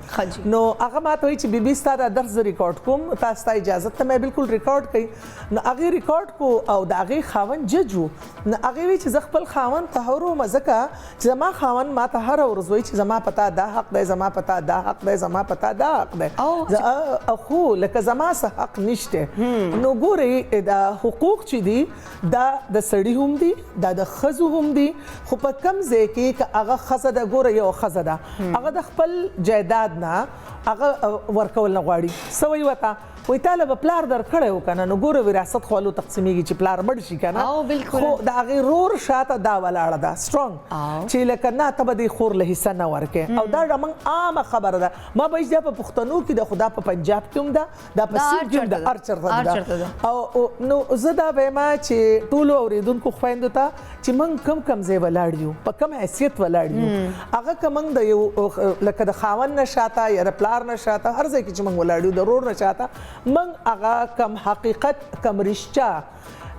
نو هغه ما ته وایي چې بیبي ستا دا درس زه ریکارډ کوم, تاسو ته اجازت ته مې بالکل ریکارډ کوي. نو هغې ریکارډ کو او د هغې خاوند جج و, نو هغې وایي چې زه خپل خاوند ته هروم ځکه چې زما خاوند ما ته هره ورځ وایي چې زما په تا دا حق دی, زما په تا دا حق دی, زما په تا دا حق دی, خو لکه زما څه حق نشته. نو ګورئ دا حقوق چې دي دا د سړي هم دي, دا د ښځو هم دي, خو په کم ځای کې که هغه ښځه ده, ګوره یو ښځه ده, هغه د خپل جایداد نه هغه ورکول نه غواړي, څه وایي ورته وایي تاله به پلار درکړی و که نه, نو ګوره وراثت خو هلو تقسیمیږي چې پلار مړ شي که نه, خو د هغې رور شاته دا ولاړه ده سټرونګ چې لکه نه ته به دې خور له حصه نه ورکې, او دا زموږ عامه خبره ده. ما به دا په پښتنو کې ده, خو دا په پنجاب کې هم ده, دا په سیند کې هم ده, هر چېرته ده. او نو زه دا وایم چې ټولو اورېدونکو خویندو ته چې موږ کم ځای ولاړ یو, په کم حیثیت ولاړ یو, هغه که موږ د یو لکه د خاوند نه شاته یا د پلار نه شاته, هر ځای کې چې موږ ولاړ یو, د رور نه شاته, موږ هغه کم حقیقت کم رشته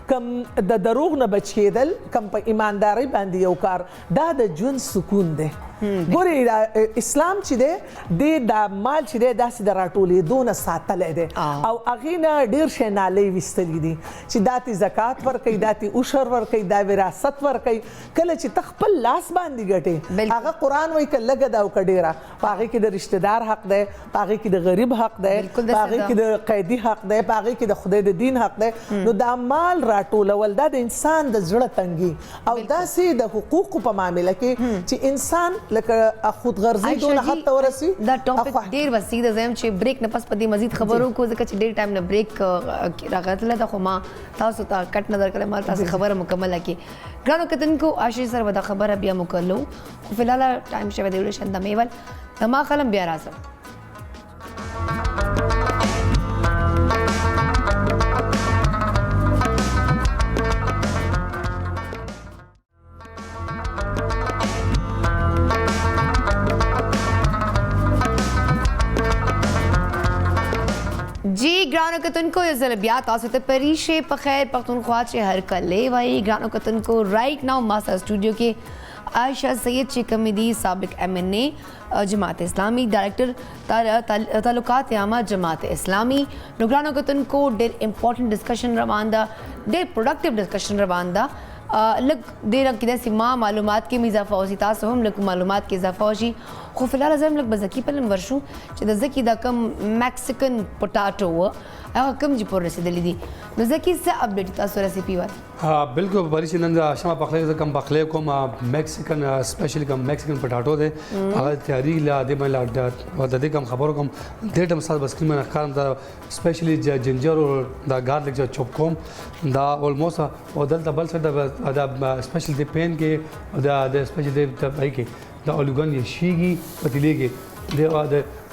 کم د دروغ نه بچ کېدل، کم په ایماندارۍ باندې یو کار، دا د ژوند سکون دی. ګورې اسلام چې دی دا مال چې دی داسې د راټولېدو نه ساتلی دی او هغې نه ډېر شی نالۍ ویستلي دي چې دا ته زکات ورکوي، دا ته عشر ورکوي، دا وراثت ورکوي. کله چې ته خپل لاس باندې ګټې، هغه قرآن وایي که لږه ده او که ډېره، په هغې کې د رشته دار حق دی، په هغې کې د غریب حق دی، په هغې کې د قیدي حق دی، په هغې کې د خدای د دین حق دی. نو دا مال راټولول دا د انسان د زړه تنګي او داسې د حقوقو په معامله کې چې انسان لکه خودغرضي دونه حد ته ورسي. دا ټاپک ډېر وسیع دی. زه یم چې بریک نه پس په دې مزید خبرو کو ځکه چې ډېر ټایم نه بریک راغتله ده، خو ما تاسو ته کټ نظر کړی ما تاسو خبره مکمله کړي. ګرانو کتونکو آشیش سره به دا خبره بیا مکلو، خو فلحاله ټایم شوی دی ویډیو شنده میول د ما قلم بیا راځم. جی ګرانو کتونکو یو ځل بیا تاسو ته پریشې په خیر پښتونخوا چې هر کله وایي. ګرانو کتونکو رائټ ناو ما سره سټوډیو کې عائشہ سید چې کوم دي سابق MNA جماعت اسلامی ډایرکټر تعلقات عامه جماعت اسلامی. نو ګرانو کتونکو ډېر امپورټنټ ډسکشن روان ده، ډېر پروډکټیو ډسکشن روان ده. لږ ډېر کېدای سي ما معلومات کې اضافه وشي، تاسو هم لږ معلومات کې اضافه وشي. خو فلحال زه هم لږ به زکي پلن ورشو چې د زکي دا کم میکسیکن پټاټو و هغه کم چې پورې رسېدلی دي. نو زکي څه اپډیټ تاسو ریسیپي وایي؟ بالکل بری چې نن شمه پخلی زه کم پخلی کوم میکسیکن سپیشلی کم میکسیکن پټاټو دی هغه تیاری لا د دې کم خبرو کوم دې ټم سات بس کلمه ښکارم دا سپیشلی جنجر او دا ګارلک چې چوپ کوم دا اولموست او دلته بل څه دا سپیشل د پین کې دا سپیشل د پای کې دا الوګان یې شيږي پتیلې کې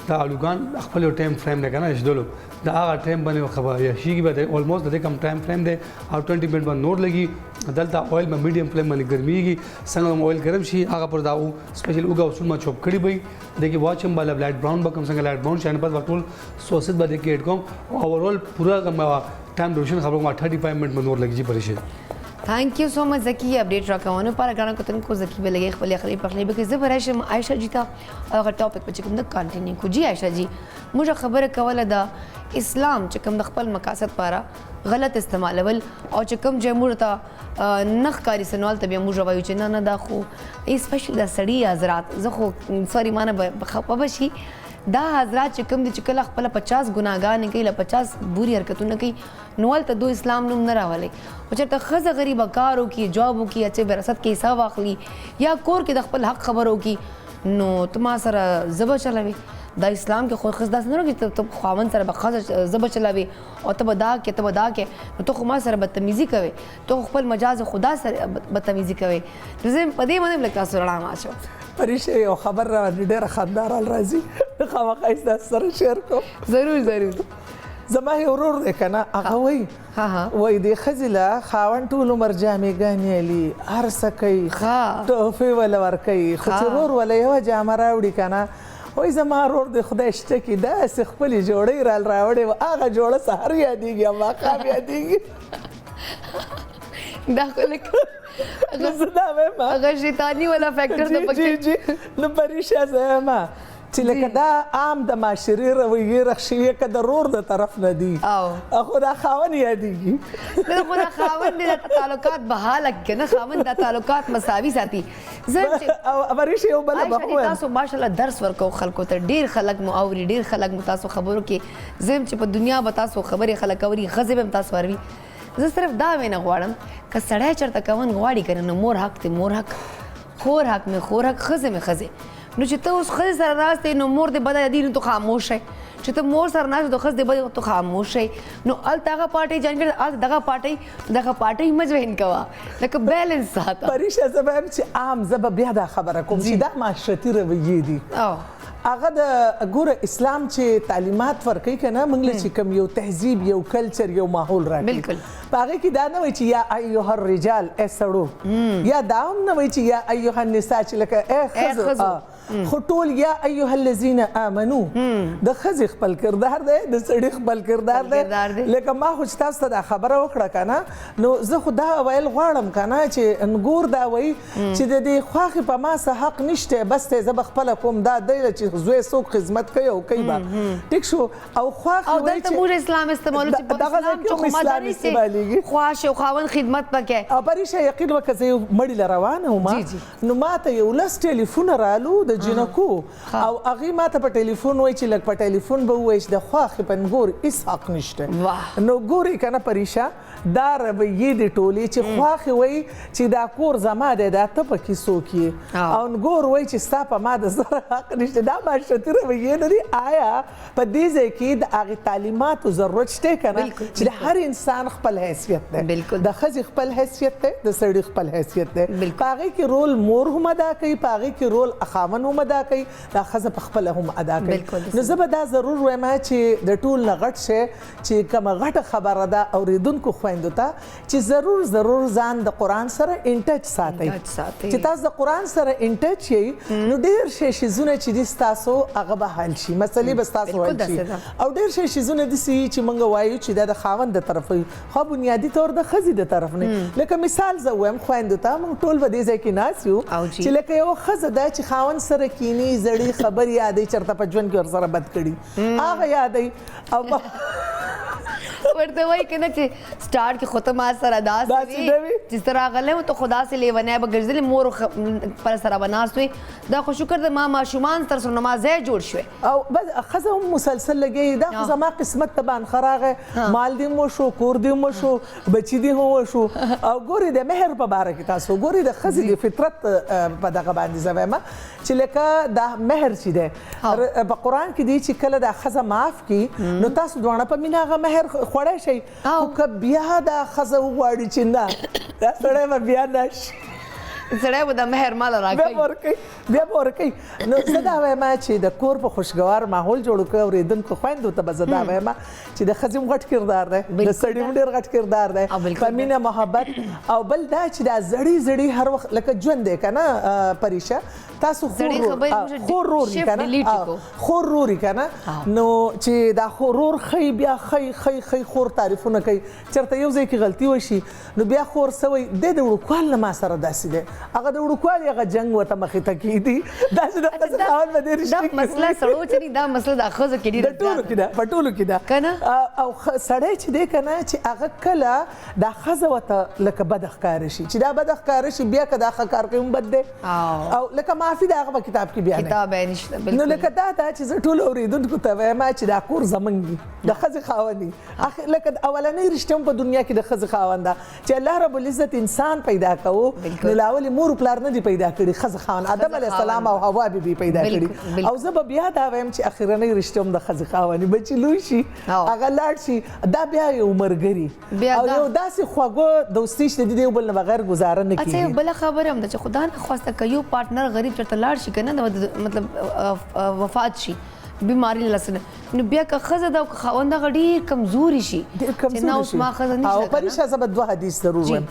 دا الوګان خپل ټایم فریم نه کنه شدلو دا هغه ټایم باندې خبره یا شيږي به اولموست د کم ټایم فریم دی او 20 منټ باندې نور لګي دلته اویل په میډیم فلیم باندې ګرميږي څنګه اویل ګرم شي هغه پر دا سپیشل وګا اصول ما چوپ کړی وي دغه واچم بالا لایټ براون به کوم څنګه لایټ براون شاین په ټول سوسس باندې کې اډ کوم اوورال پورا ټایم ډیوریشن خبرو ما 35 منټ نور لګي پرېشه. Thank you so much Zaki update राखवानो पर गाना कतन को ज़की पे लगे खपले खली पखले बके ज़बर आयशा जी था अगर टॉपिक पे चकम द कंटिन्यू को जी आयशा जी मुझे खबर कवल दा इस्लाम चकम द खपल मकासद पारा गलत इस्तेमाल अवल और चकम जमुरता नख कारी सनवाल तब मुझे वायु चना ना दाखो स्पेशल द सड़ी हजरात ज़खो सॉरी माना बखपबशी دا حضرات چې کوم دي چې کله خپل 50 ګناګانې کوي ل 50 بوري حرکتونه کوي نوال ته دو اسلام نوم نه راولي او چې ته خزه غریب کارو کی جوابو کی اچې وراثت کې حساب اخلي یا کور کې د خپل حق خبرو کی نو تما سره زبر چلوي دا اسلام کې خو خزدا نه راګي ته خاوند سره بخزه زبر چلوي او ته بدا کې نو ته خو ما سره بدتمیزي کوي ته خپل مجاز خدا سره بدتمیزي کوي زه په دې باندې لکه سره ما شو پریشه یو خبر را ډېر خندار راځي خامخا ایسته سره شیر کوم ضرور زما ورور دی کنه هغه وای دی خزله خاوند ټول عمر جامې ګانې هر څه کوي ټوفې ولا ور کوي خو چې ورور ولا یو جامه راوړي کنه وای زما ورور دی خدای شته کې داسې خپل جوړې راوړې و هغه جوړه سحر یادېږي ما خام یادېږي دا خلک اگر شیطانی والا فیکٹر تو پکې جی نو پریشه زما چې لکه دا عام د معاشري رویې رخصوي که د رور د طرف نه دي خو دا خاوند یادېږي نه خو دا خاوند د تعلقات بحاله کنه خاوند د تعلقات مساوي ساتي او پریشه یو بل به تاسو ماشاءالله درس ورکو خلکو ته ډیر خلک مو اوري ډیر خلک مو تاسو خبرو کې زم چې په دنیا به تاسو خبرې خلک اوري غزه به تاسو وروي زه صرف دا وینه غواړم که سړی چرته کوون غواړي کنه نو مور حق ته مور حق خور حق می خور حق خزه می خزه نو چې ته اوس خزه سره راستې نو مور دې بده دي نو تو خاموش شي چې ته مور سره ناست تو خزه دې بده تو خاموش شي نو ال تاغه پارټي جان کړ ال دغه پارټي مجوین کوا لکه بیلنس ساته پریشه زبم چې عام زب بیا دا خبره کوم چې دا معاشرتي رویې دي هغه د ګوره اسلام چې تعلیمات ورکوي کنه موږ چې کوم یو تهذیب یو کلچر یو ماحول راکړي بالکل په هغې کې دا نه وایي چې یا ایها الرجال ای سړو یا دا هم نه وایي چې یا ایها النساء چې لکه ای ښځو خو ټول یا ایها الذین آمنو د ښځې خپل کردار دی د سړي خپل کردار دی لکه ما خو چې تاسو ته دا خبره وکړه که نه نو زه خو دا ویل غواړم که نه چې نګور دا وایي چې د دې خواښې په ما څه حق نشته بس دی زه به خپله کوم دا دی چې زوی څوک خدمت کوي او کوي به ټیک شو او خواښې او دلته موږ اسلام استعمالو چې په اسلام چې خو مداري سي خواښ او خاوند خدمت پکې او پریشه یقین وکړه زه یو مړي له روانه وم نو ما ته یو لس ټلیفونه رالو د جنکو او هغې ما ته په ټلیفون وایي چې لږ په ټلیفون به ووایي چې د خواښې په نګور هېڅ حق نشته نو ګورې که نه پریشه دا رویې د ټولې چې خواښې وایي چې دا کور زما دی دا ته پکې څوک یې او نګور وایي چې ستا په ما د زره حق نشته دا معاشرتي رویې نه دي آیا په دې ځای کې د هغې تعلیماتو ضرورت شته که نه چې د هر انسان خپل حیثیت دی د ښځې خپل حیثیت دی د سړي خپل حیثیت دی په هغې کې رول مور هم ادا کوي په هغې کې رول خاوند هم ادا کوي دا ښځه په خپله هم ادا کوي نو زه به دا ضرور وایم چې د ټول نه غټ شی چې کومه غټه خبره ده اورېدونکو خویندو ته چې ضرور ځان د قرآن سره انټچ ساتئ چې تاسو د قرآن سره انټچ یئ نو ډېر شی شیزونه چې دي ستاسو هغه به حل شي مسلې به ستاسو حل شي او ډېر شی شیزونه داسې چې موږ وایو چې دا د خاوند د طرف وي خو بنیادي طور د ښځې د طرف نه لکه مثال زه ووایم خویندو ته موږ ټول به دې ځای کې ناست یو چې لکه یو ښځه ده چې خاوند سره کینی زړې خبرې یادوي چېرته په ژوند کې ورسره بد کړي هغه یادوي او ورته وایي که نه چې سټارټ کې خو ته ما سره داسې وي چې سره راغلی وم ته خو داسې لیونی به ګرځېدلې مور پر سره به ناست وي دا خو شکر دی ما ماشومان تر سره نمازی جوړ شوی او بس ښځه هم مسلسل لګوي دا خو زما قسمت ته بان ښه راغی مال دې هم وشو کور دې هم وشو بچي دې هم وشو او ګورې د مهر په باره کې تاسو ګورې د ښځې د فطرت په دغه باندې زه وایم چې لکه دا مهر چې دی په قرآن کې دی چې کله دا ښځه معاف کړي نو تاسو دواړه په مینه هغه مهر خوړی شئ خو که بیا دا ښځه وغواړي چې نه دا سړی به بیا نه شي سړی به د مهر مال راکوي بیا به ورکوي نو زه دا وایم چې د کور په خوشګوار ماحول جوړ کړو اورېدونکو خویندو ته به زه دا وایم چې د ښځې هم غټ کردار دی د سړي هم ډېر غټ کردار دی په مینه محبت او بل دا چې دا زړې هر وخت لکه ژوند دی که نه پریشه تاسو خور روري که نه نو چې دا رور ښی بیا ښی خور تعریفونه کوي چېرته یو ځای کې غلطي وشي نو بیا خور څه وایي دی د وړوکوال نه ما سره داسې دی هغه د وړوکوالي هغه جنګ ورته مخې ته کېږدي داسې د ښځې خاوند به ډېر دا مسله سړو چې دي دا مسله د ښځو کې ډېره په ټولو کې ده او سړی چې دی که نه چې هغه کله دا ښځه ورته لکه بده ښکاره شي چې دا بده ښکاره شي بیا که دا ښه کار کوي هم بد دی او لکه معافي د هغه په کتاب کې بیان نو لکه دا چې زه ټولو اورېدونکو ته وایم چې دا کور زموږ وي د ښځې خاوند وي لکه اولنۍ رشته هم په دنیا کې د ښځې خاوند ده چې الله رب العزت انسان پیدا کوو نو له اولې مور پلار نه دي پیدا کړي ښځه خاوند آدم علیه السلام او حوا بیبي پیدا کړي او زه به بیا دا وایم چې اخرنۍ رشته هم د ښځې خاوند وي بچي لوی شي هغه لاړ شي دا بیا یو ملګري او یو داسې خوږو دوستي چې د دې یو بل نه بغیر گزاره نه کېږي اچھا بله خبره هم ده چې خدا نه خواسته که یو پارټنر غریب چېرته لاړ شي که نه مطلب وفات شي بیماری لسنه نو بیا که ښځه ده او که خاوند هغه ډېر کمزوري شي چې نه اوس ما ښځه نشته او پریشه زه به دوه حدیث ضرور وایم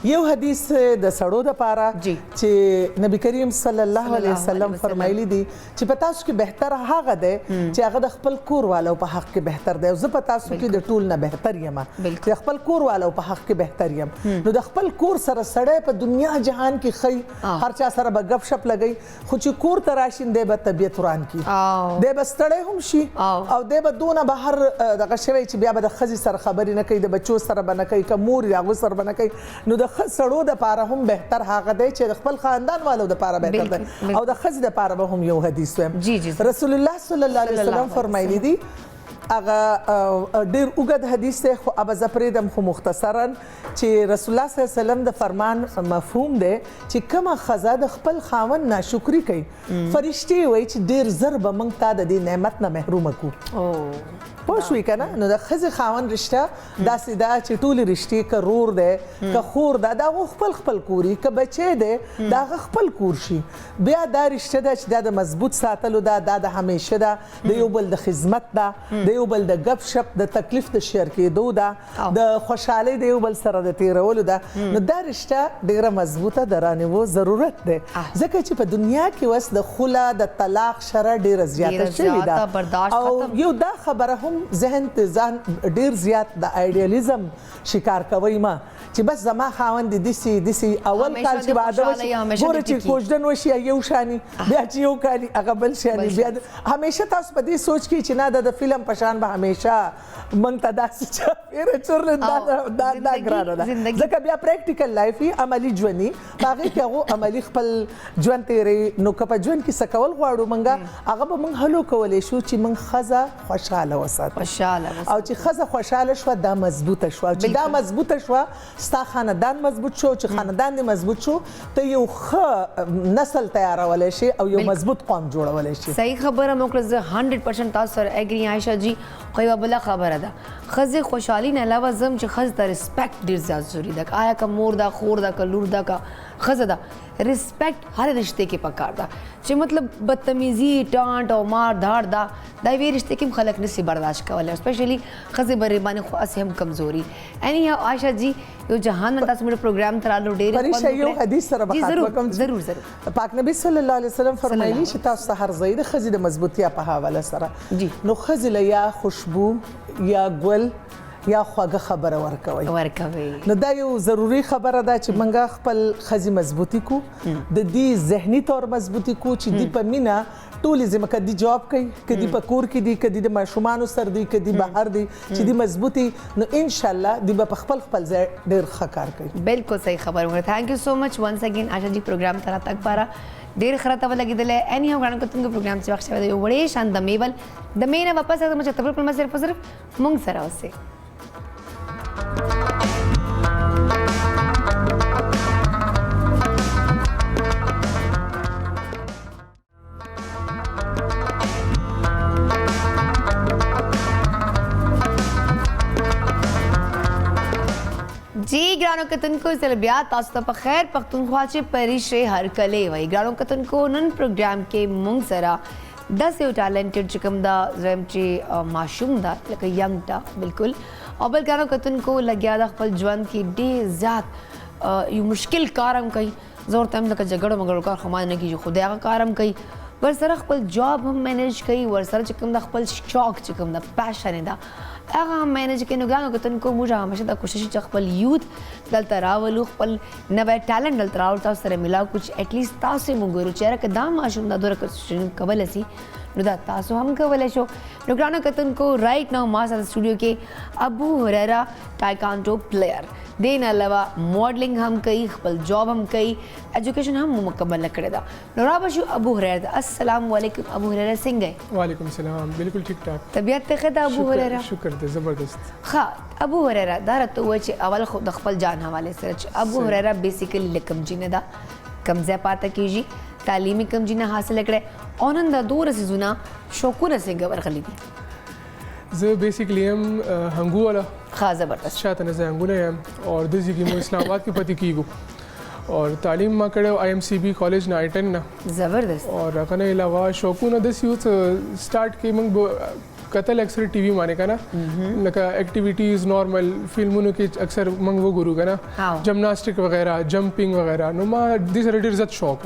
یو حدیث د سړو دپاره چې نبي کریم صلی الله علیه وسلم فرمایلی دي چې په تاسو کې بهتر هغه دی چې هغه د خپل کور والو په حق کې بهتر دی او زه په تاسو کې د ټول نه بهتر یم چې خپل کور والو په حق کې بهتر یم نو د خپل کور سره سړی په دنیا جهان کې ښی هر چا سره به ګپ شپ لګوي خو چې کور ته راشي دی به طبیعت وران کړي دی به ستړی هم شي او دی به دونه به هر دغه شوی چې بیا به د ښځې سره خبرې نه کوي د بچو سره به نه کوي که مور یې هغوی سره به نه کوي نو د سړو دپاره هم بهتر هغه دی چې د خپل خاندان والو دپاره بهتر دی او د ښځې دپاره به هم یو حدیث وایم رسول الله صلی الله علیه وسلم فرمایلی دي هغه ډېر اوږد حدیث دی خو ابه زه پرېږدم خو مختصرا چې رسول الله صلی الله علیه وسلم د فرمان مفهوم دی چې کومه ښځه د خپل خاوند ناشکري کوي فرشتې وایي چې ډېر زر به موږ تا د دې نعمت نه محرومه کړو پوه شوې که نه نو د ښځې خاوند رشته داسې ده چې ټولې رشتې که رور دی که خور ده د هغو خپل کور وي که بچی دی د هغه خپل کور شي بیا دا رشته ده چې دا د مضبوط ساتلو ده دا د همیشه ده د یو بل د خدمت ده د یو بل د غپ شپ د تکلیف د شیر کېدو ده د خوشحالۍ د یو بل سره د تیرولو ده نو دا رشته ډیره مضبوطه د رانیو ضرورت ده ځکه چې په دنیا کې وس د خلا د طلاق شرع ډیره زیاته شوې ده او یو دا خبره هم ذهن ته ځان ډیر زیات د ایډیالیزم شکار کوي ما چې بس زما خاوند دسی اول کال چې بعد ګوره چې کوژدن وشي یو شانی بیا چې یو کالي هغه بل شانی بیا همیشه تاسو په دې سوچ کې چې نه د فلم پشان به همیشه مونږ ته داسې چاپېره چورلې دا ګرانه ده ځکه بیا پریکټیکل لایف وي عملي ژوند وي په هغې کې هغو عملي خپل ژوند تېروي نو که په ژوند کې څه کول غواړو مونږه هغه به مونږ هلو کولی شو چې مونږ ښځه خوشحاله وساتو او چې ښځه خوشحاله شوه دا مضبوطه شوه چې دا مضبوطه شوه ستا خاندان مضبوط شو چې خاندان دې مضبوط شو ته یو ښه نسل تیارولی شي او یو مضبوط قوم جوړولی شي صحیح خبره مو کړه زه 100% تاسو سره اګري عایشه جی خو یوه بله خبره ده ښځې خوشحالي نه علاوه زم چې ښځې ته ریسپیکټ ډېر زیات ضروري ده آیا که مور ده خور ده که لور ده که ښځه ده ریسپیکټ هر رشته کې پکار ده چې مطلب بدتمیزي ټانټ او مار داړ دا یوې رشته کې هم خلک نشي برداشت کولی اسپیشلی ښځې برې باندې خو هسې هم کمزوري اینی هاو عایشه جی یو جهان میں تاسو میرے پروگرام ته رالو ډېر پریشه یو حدیث سره بخاطب کوم ضرور پاک نبی صلی الله علیه وسلم فرمایلی چې تاسو ته هر ځای د ښځې د مضبوطیا په حواله سره نو ښځې له یا خوشبو یا ګل یا خوږه خبره ورکوي نو دا یو ضروری خبره ده چې موږ خپل ښځې مضبوطي کو د دې ذهني طور مضبوطي کو چې دی په مینه ټولې ځمه که دی جواب کوي که دی په کور کې دی که دی د ماشومانو سره دی که دی بهر دی چې دی مضبوطي نو انشاءالله دی به په خپل ځای ډېر ښه کار کوي بالکل صحیح خبره وکړه تھینک یو سو مچ ونس اگین عایشه جی پروګرام ته راتګ لپاره ډېر ښه راته ولګېدلی اینی هاو ګرانو کتونکو پروګرام چې وخت شوی دی یو وړې شان د مې نه واپس راځم چې تبر پر صرف مونږ سره اوسئ جی ګرانو کتونکو زه بیا تاسو ته په خیر پښتونخوا چې پریشه هرکلې وایي ګرانو کتونکو نن پروګرام کې مونږ سره داسې یو ټالنټډ چې کوم دا زم چې ماشوم ده لکه ینګ ده بالکل او بل ګرانو کتونکو لګیا ده خپل ژوند کې ډېر زیات یو مشکل کار هم کوي زه ورته هم لکه جګړو مګړو کار خو ما نه کېږي خو د هغه کار هم کوي ورسره خپل جاب هم مینیج کوي ورسره چې کوم د خپل شوق چې کوم د پیشن ده هغه هم مینیج کوي نو ګرانو کتونکو موږ همیشه دا کوشش چې خپل یوت دلته راولو خپل نوی ټالنټ دلته راولو تاسو سره ملاو کړو چې ایټلیسټ تاسو یې موږ ګورو چې یاره که دا ماشوم دا دوره کوششونه کولی سي نو دا تاسو هم کولی شو نو ګرانو کتونکو رایټ ناو ما سره سټوډیو کې ابو هریرا ټایکانډو پلیئر دې نه علاوه ماډلینګ هم کوي خپل جاب هم کوي ایجوکیشن هم مکمل کړې ده نو را به شو ابو هریرا السلام علیکم ابو هریرا څنګه وعلیکم السلام بالکل ٹھیک ٹھاک طبیعت ته ښه ده ابو هریرا شکر دی زبردست ښه ابو هریرا دا راته ووایه چې اول خو د خپل جان حوالې سره چې ابو هریرا بیسیکلی له کوم ځای نه ده کوم ځای پاته کېږي تعلیمي کوم ځای نه حاصله کړی او نن دا دومره څیزونه شوقونه څنګه ورغلي دي زه بیسیکلی یم هنګو والا ښه زبردست شاته نه زه هنګونه یم او داسې کې مو اسلام آباد کې پاتې کېږو اور تعلیم ما کړی آئی ایم سی بي کالج نه I-10 نه زبردست اور هغه نه علاوه شوقونه داسې و چې سټارټ کې موږ کتل اکثر ټي وي باندې که نه لکه ایکټیویټیز نارمل فلمونو کې اکثر موږ وګورو که نه جمناسټک وغیرہ جمپینګ وغیرہ نو ما دې سره ډېر زیات شوق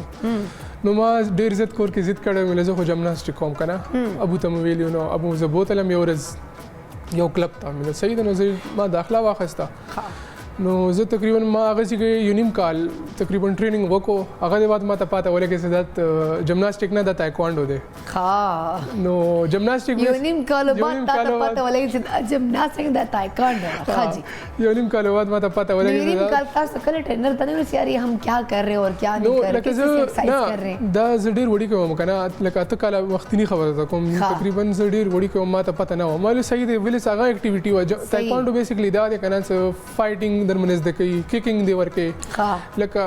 نو ما ډېر زیات کور کې ضد کړی مې زه خو جمناسټک کوم که نه ابو ته مې ویلي نو ابو زه بوتلم یو ورځ یو کلب ته مې صحیح ده نو زه ما داخله واخیسته نو زه تقریبا ما هغسې یو نیم کال تقریبا ټریننګ وکړو هغه د بعد ما ته پاته ولګېد چې دا جمناسټک نه دا تایکوانډو دی نو جمناسټک یو نیم کال بعد تا ته پاته ولګېد چې جمناسټک دا تایکوانډو ښه جی یو نیم کال بعد ما ته پاته ولګېد نیم کال تاسو کله ټرینر ته نه ویل یار ہم کیا کر رہے اور کیا نہیں کر رہے کس ایکسرسائز کر رہے دا زه ډېر وړي کوم که نه لکه اته کاله وختي خبره ده کوم تقریبا زه ډېر وړي کوم ما ته پته نه وه ما ویل صحیح دی ویل هغه اکټیویټي وه تایکوانډو بیسیکلی دا دی که نه څه فایټینګ در منځ د کوي کیکنګ دی ورکې لکه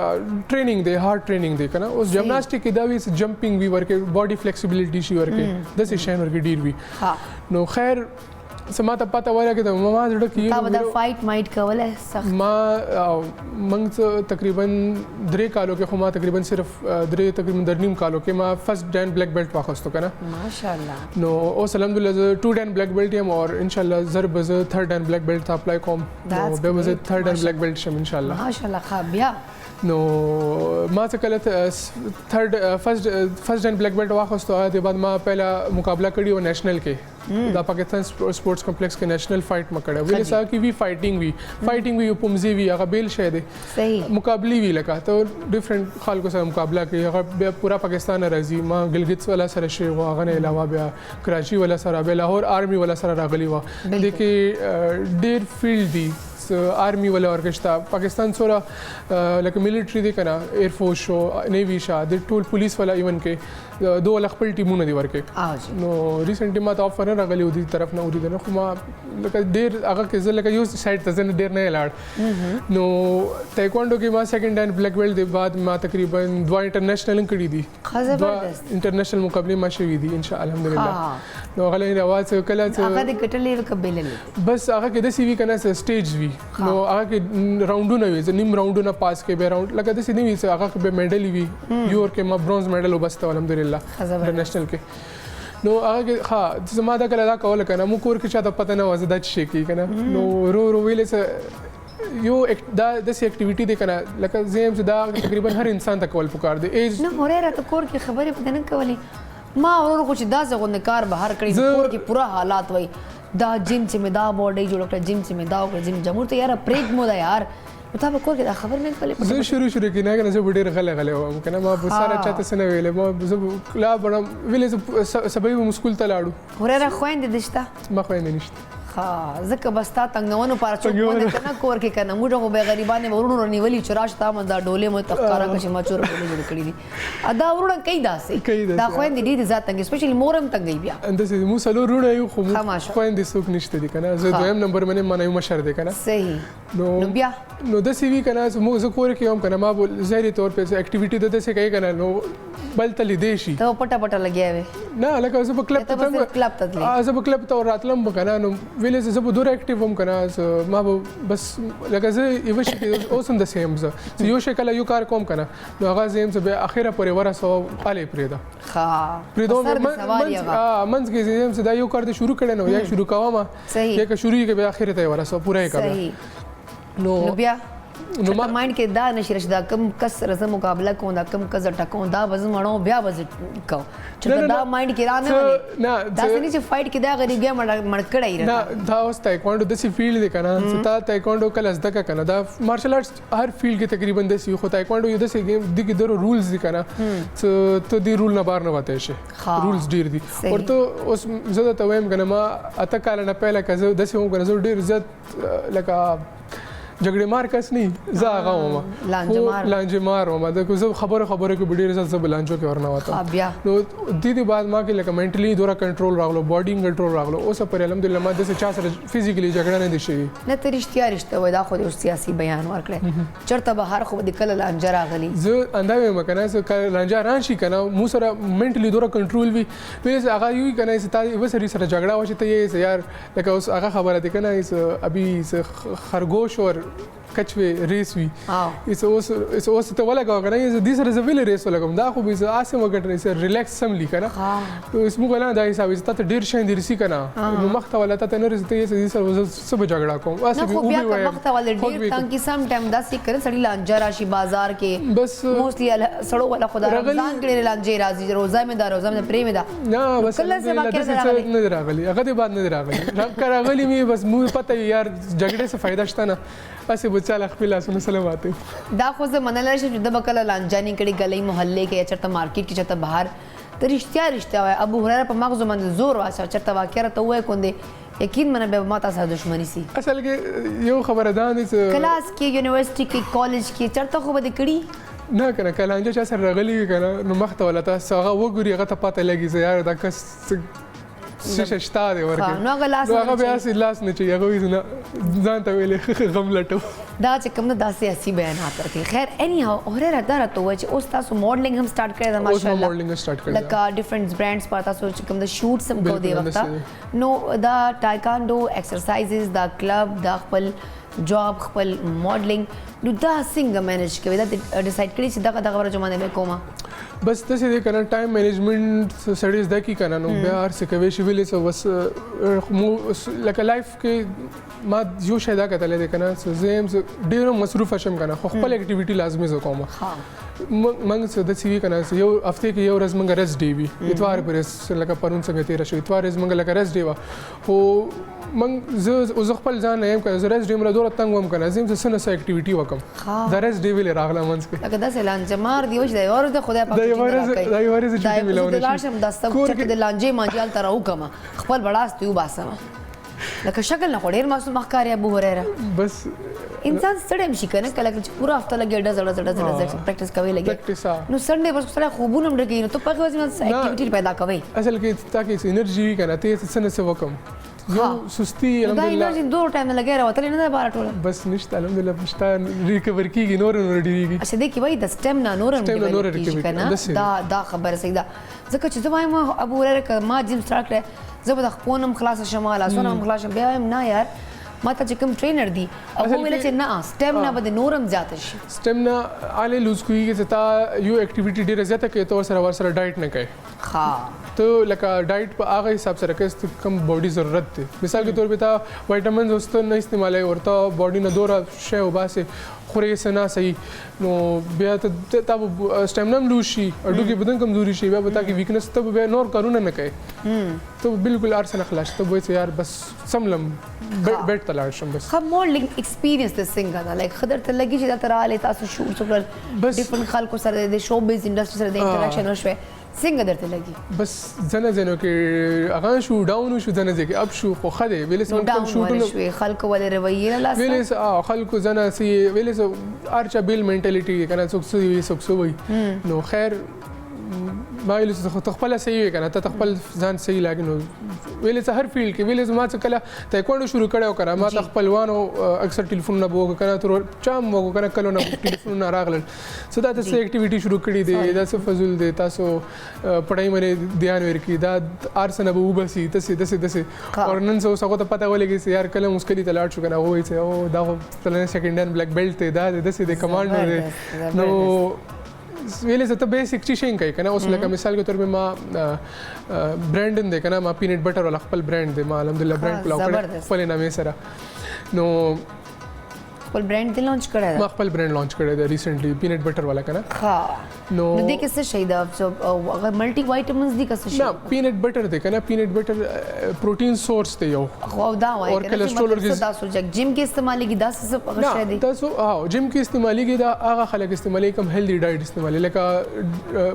ټریننګ دی هارډ ټریننګ دی که نه اوس جمناسټک کې دا وي جمپینګ وي ورکې باډي فلیکسیبلټي شي ورکې داسې شیان ورکې ډېر وي نو خیر سما ته پته ولګېده ما زړه کې تا به دا فایټ مایټ کولی سخت ما موږ تقریبا 3 کالو کې خو ما تقریبا صرف 3 کالو کې ما فرست ډین بلیک بیلټ واخیستو که نه ماشاءالله نو اوس الحمدلله زه 2 ډین بلیک بیلټ یم او انشاءالله زر به زه 3rd ډین بلیک بیلټ ته اپلای کوم نو بیا به زه 3rd ډین بلیک بیلټ شم انشاءالله ماشاءالله ښه بیا نو ما څه کله فرست ډین بلیک بیلټ واخیستو هغه بعد ما پهله مقابله کړې و نیشنل کې دا پاکستان سپورټس کمپلیکس کې نیشنل فایټ ما کړه ویل سا کې وی فایټینګ وی پمزي وی هغه بیل شه دي صحیح مقابله وی لکه ته ډیفرنٹ خلکو سره مقابله کوي هغه پورا پاکستان راځي ما ګلګت والا سره شي هغه نه علاوه بیا کراچي والا سره بیا لاهور آرمي والا سره راغلی و د کې ډیر فیلډ دی آرمی ولا ورکشتا پاکستان سره لکه ملټری دی کنه ایر فورس شو نیوی شا د ټول پولیس ولا ایون کې 2 خپل ټیمونه دی ورکه نو ریسنټلی ما ته افر راغلی و دي طرف نه ودی نه خو ما لکه ډیر هغه کې لکه یو سایډ ته زنه ډیر نه لاړ نو تایکوانډو کې ما 2nd ډین بلیک بیلټ دی بعد ما تقریبا 2 انټرنیشنل کړي دي زبردست انټرنیشنل مقابله ما شوي دي ان شاء الله الحمدلله نو غلې رواز کله هغه د کټلې وکبلل بس هغه کې د سی وی کنه سټیج وی نو هغه کې راوندونه وي نیم راوندونه پاس کې به راوند لکه د سې نیوي هغه کې به میډل وي یور کې ما برونز میډل وبسته الحمدلله انټرنیشنل کې نو هغه ها زما دا کله دا کول کنه مو کور کې چاته پته نه وځه د شي کې کنه نو رو ویلې یو دا د سی اکټیویټی دی کنه لکه زم دا تقریبا هر انسان ته کول پکار دی ایج نه هره راته کور کې خبرې پته نه کولې ما ورور خو چې دا څنګه کار بهر کړی کور کې پورا حالات وای دا جیم چې مې دا باډي جوړ کړ جیم چې مې دا وکړ جیم جمهور ته یار پریک مو دا یار مطابق کور کې دا خبر نه کولې زه شروع کې نه کنه زه ډېر غلې وم کنه ما په ساره چاته سره ویلې ما زه لا بڑا ویلې سبې مسکول ته لاړو هره خويندې دشته ما خويندې نشته ها زکه بستا تنگونو پر چوک باندې کنه کور کې کنه موږ به غریبانه ورونو نیولې چراش تا من دا ډولې مو تخکارا کښ ما چور په جوړ کړی دي ادا ورونه کای داسې دا خويندې دې ذات تنګ سپیشلی مورم تنګي بیا اندسې مو سلو رونه یو خو خويندې څوک نشته دي کنه زه دویم نمبر باندې منه مشر دي کنه صحیح نو بیا نو د سی وی کنه مو زه کور کې هم کنه ما ظاهري طور په اکټیویټي د څه کوي کنه نو بل تل دی شي ته پټه لګیا وې نه لکه زه په کلب ته راتلم کنه نو ویلې زه په دوره اکټیو هم کنه ما بس لکه زه یو شي اوس هم د سیم زه یو شي کله یو کار کوم کنه نو هغه زم زه به اخیره پورې ورسو علي پریدا پریدو منځ کې زم زه دا یو کار ته شروع کړم نو یا شروع کوم یا که شروع کې به اخیره ته ورسو پوره کړم نو بیا نو ما مایند کې دا نشي راشي دا کم کس سره مقابله کوم دا کم کس ټکون دا وزن مړو بیا وزن کو چې دا مایند کې را نه دا څنګه چې فایټ کې دا غریب بیا مړ کړای نه دا اوس تایکوانډو د سی فیلډ دی کنه ستا تایکوانډو کله زده کنه دا مارشل آرټس هر فیلډ کې تقریبا د سی خو تایکوانډو یو د سی گیم د کې درو رولز دي کنه ته دی رول نه بار نه وته شي رولز ډیر دي ورته اوس زه ته وایم کنه ما اته کال نه پهله کزه د سی هم کنه زه ډیر عزت لکه جګړې مار کس نه زه هغه وم لانجه مار وم دا زه خبره کې ډېر زړه بلانجو کې ورنه وته نو دې بعد ما کې لکه منټلی دوره کنټرول راغلو باډي کنټرول راغلو اوس پر الحمدلله ما د څه چا سره فزیکلی جګړه نه دي شي نه ته رښتیا وای دا خو د سیاسي بیان ورکړي چرته بهر خو د کله لانجه راغلی زه انداوي مکنه کله لانجه راشي کنه مو سره منټلی دوره کنټرول وي ویل هغه یو کنه ستاسو وسري سره جګړه وشي ته یې یار لکه اوس هغه خبره ده کنه ابي خرگوش اور کچوي ریس وی اوس ته ولګاو کنه دې سره زویل ریس ولګم دا خو به اسه وګټنه سره ریلیکس سم لیکنه اوس موږ نه دا حساب ته ډیر شین دي رسی کنه نو مخته ولا ته نه رسته یې سره سب جګړه کوم اسه به او به وای مخته ول ډیر تانکی سم ټایم دا سې کړ سړی لانجه راشي بازار کې بس موستلی سړو ولا خدا رمضان کې لانجه راځي روزه مې دا روزه مې پرې مې دا نه بس نه راغلی هغه دې بعد نه راغلی راغلی مې بس مو پته یار جګړه څه فائدہ شته نه اسه بچاله خپل اسونه سلامات دا خو زه منل شي چې د بکله لانجانی کړي غلې محله کې چرته مارکیټ کې چرته بهر ته رښتیا وای ابو هريره په مغزو باندې زور واسه چرته واقعره ته وای کوندې یقین منه به ماته سره دښمنی سي اصل کې یو خبره ده چې کلاس کې یونیورسيټي کې کالج کې چرته خو به کړي نه کنه کلانجه چا سره غلي کنه نو مخته ولا تاسو هغه وګوري هغه ته پته لګي چې یار دا کس شتا دی ورکه نو هغه لاس هغه بیا سي لاس نه چي هغه نه ځان ته ویلې غم لټو دا چې کوم دا سیاسي بیانات ورکړي. خیر اني هاو اوره راته راته وای چې اوس تاسو ماډلینګ هم سٹارټ کړی دا ماشاءالله. اوس ماډلینګ سٹارټ کړی لکه ډیفرنٹ برانډز پر تاسو چې کوم د شوټس هم کو دی وخت نو دا ټایکانډو ایکسرسایزز دا کلب دا خپل جاب خپل ماډلینګ نو دا څنګه مینج کوي دا ډیسایډ کړی چې دا غوړه جمع نه کومه بس داسې دی کنه ټایم مینجمنټ سټډیز دا کی کنه نو بیا هر څه کوي چې ویلې سو بس لکه لایف کې ما یو شی دا کتل دی کنه زم ډیر مصروف شم کنه خو خپل اکټیویټي لازمي زه کوم منګ څه د سی وی کنه یو هفته کې یو ورځ منګ رس دی وی اتوار پر لکه پرون څنګه تیر شو اتوار منګ لکه رس دی وا خو منګ زه خپل ځان نه يم کنه زه رس دی مله دوره تنګ وم کنه زم څه نه څه اکټیویټي وکم دا رس دی ویل راغله منځ کې لکه دا سلان جمار دی وځي اور د خدای پاک دا یو ورځ چې ملونه دا لاشم د ستو چې د لانجې ماجال تر او کما خپل بڑاست یو باسم لکه شکل نه ډیر معصوم مخکاری ابو هريره بس انسان ستړی مشي کنه کله چې پورا هفته لګي ډز پریکټیس کوي لګي نو سنډے بس سره خوبونه مړ کوي نو ته په وځي اکټیویټي پیدا کوي اصل کې تاکي انرژي کنه ته څه څه وکم یو سستی الحمدلله دا انرژي دوه ټایم لګي راوتل نه بار ټول بس نشته الحمدلله پښتا ریکور کیږي نور ډیریږي اشه دې کې وای د سټیمنا نور کیږي کنه دا خبره سیدا ځکه چې زما ما ابو هريره ما جیم سٹارټ کړ زه به خپونم خلاص شمال اسونه خلاص بیا هم نه یار ما ته چې کوم ټرینر دی او ویل چې نه سټیمنا به نورم زیات شي سټیمنا آله لوز کوي چې تا یو اکټیویټي ډیره زیاته کوي تو سره ډایټ نه کوي ها تو لکه ډایټ په هغه حساب سره کې کم باډي ضرورت دی مثال کے طور پہ تا وټامینز اوس ته نه استعمالای ورته باډي نه دوره شی وباسه خوري سنا صحیح نو بیا ته تا سټیمنا لوشي اډو کې بدن کمزوري شي بیا بتا کې ویکنس ته بیا نور کارونه نه کوي تو بالکل ارسنه خلاص ته وایي یار بس سملم بیٹ تلاړ شم بس خو ماډلینګ ایکسپیرینس د څنګه دا لایک خدر ته لګی چې دا تراله تاسو شوټ وکړل بس ډیفرنٹ خلکو سره د شو بیز انډستری سره د انټریکشن وشوي څنګه درته لګي بس زنه کې هغه شو ډاون شو زنه کې اب شو خو خده ویل سم کوم شوټونه خلکو ولې رویه لاس ویل خلکو زنه سی ویل ارچا بیل منټالیټي کنه څوک وي نو خیر ما ویل څه خپل صحیح کنه ته خپل ځان صحیح لاګ نو ویل څه هر فیلډ کې ویل ما څه کله تایکوانډو شروع کړو کنه ما ته خپلوانو اکثر ټلیفون نه بوګ کنه تر چام وګ کنه کلو نه ټلیفون نه راغلل سو دا څه اکټیویټي شروع کړې دي دا څه فزول دي تاسو پړای باندې دھیان ورکی دا ارسنه به وبسي تاسو اور نن څه څه ته پته ولګي چې یار کله مشکلی تلاړ شو کنه وای چې او دا تلنه سیکنډ بلیک بیلټ دا د کمانډ دی نو ویلې زه ته بیسیک چی شین کوي کنه اوس لکه مثال کے طور پہ ما برانډن دی کنه ما پینټ بټر ولا خپل برانډ دی ما الحمدلله برانډ کلاو کړ خپل نامې سره نو خپل برانډ دی لانچ کړی ما خپل برانډ لانچ کړی دی ریسنټلی پینټ بټر والا کنه ها نو دې کې څه شي دا اگر ملټي وایټامینز دي څه شي نه پینټ بټر دی کنه پینټ بټر پروتین سورس دی یو خو دا وایي اور کولیسټرول ورګي تاسو چې جیم کې استعمالېږي دا څه هغه شی دی تاسو جیم کې استعمالېږي دا هغه خلک استعمالي کوم هیلدی ډایټ استعمالي لکه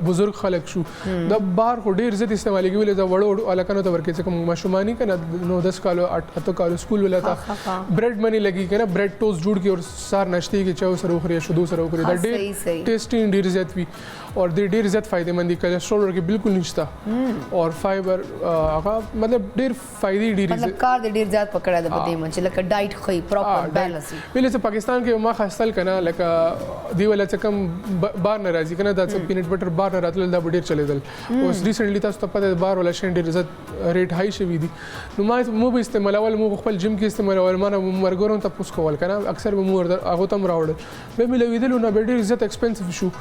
بزرګ خلک شو دا بار خو ډیر زیات استعمالېږي ولې دا وړو الکانو ته ورکې کوم ماشومانی کنه نو 10 کالو 8 کالو سکول ولا تا بریډ منی لګي کنه بریډ ټوسټ جوړ کی اور سار نشتی کې چاو سره وخوري شودو سره وخوري دا ډیر ټیسټي ډیر زیات وي اور ډیر زیات فائدې مند دي کولیسټرول ورکې بالکل نشته اور فایبر هغه مطلب ډیر فائدې ډیر مطلب کار ډیر زیات پکړه ده په دې من چې لکه ډایټ خو پراپر بیلنس ویل چې پاکستان کې ما خاصل کنه لکه دی ولا چې کم بار ناراضي کنه دا چې پینټ بټر بار نه راتل دا ډیر چلیدل اوس ریسنټلی تاسو ته پته بار ولا شین ډیر زیات ریټ هاي شوی دي نو ما مو به استعمالول مو خپل جیم کې استعمالول ما مرګورم ته پوس کول کنه اکثر مو هغه تم راوړل به مې لویدل نو ډیر زیات ایکسپنسیو شو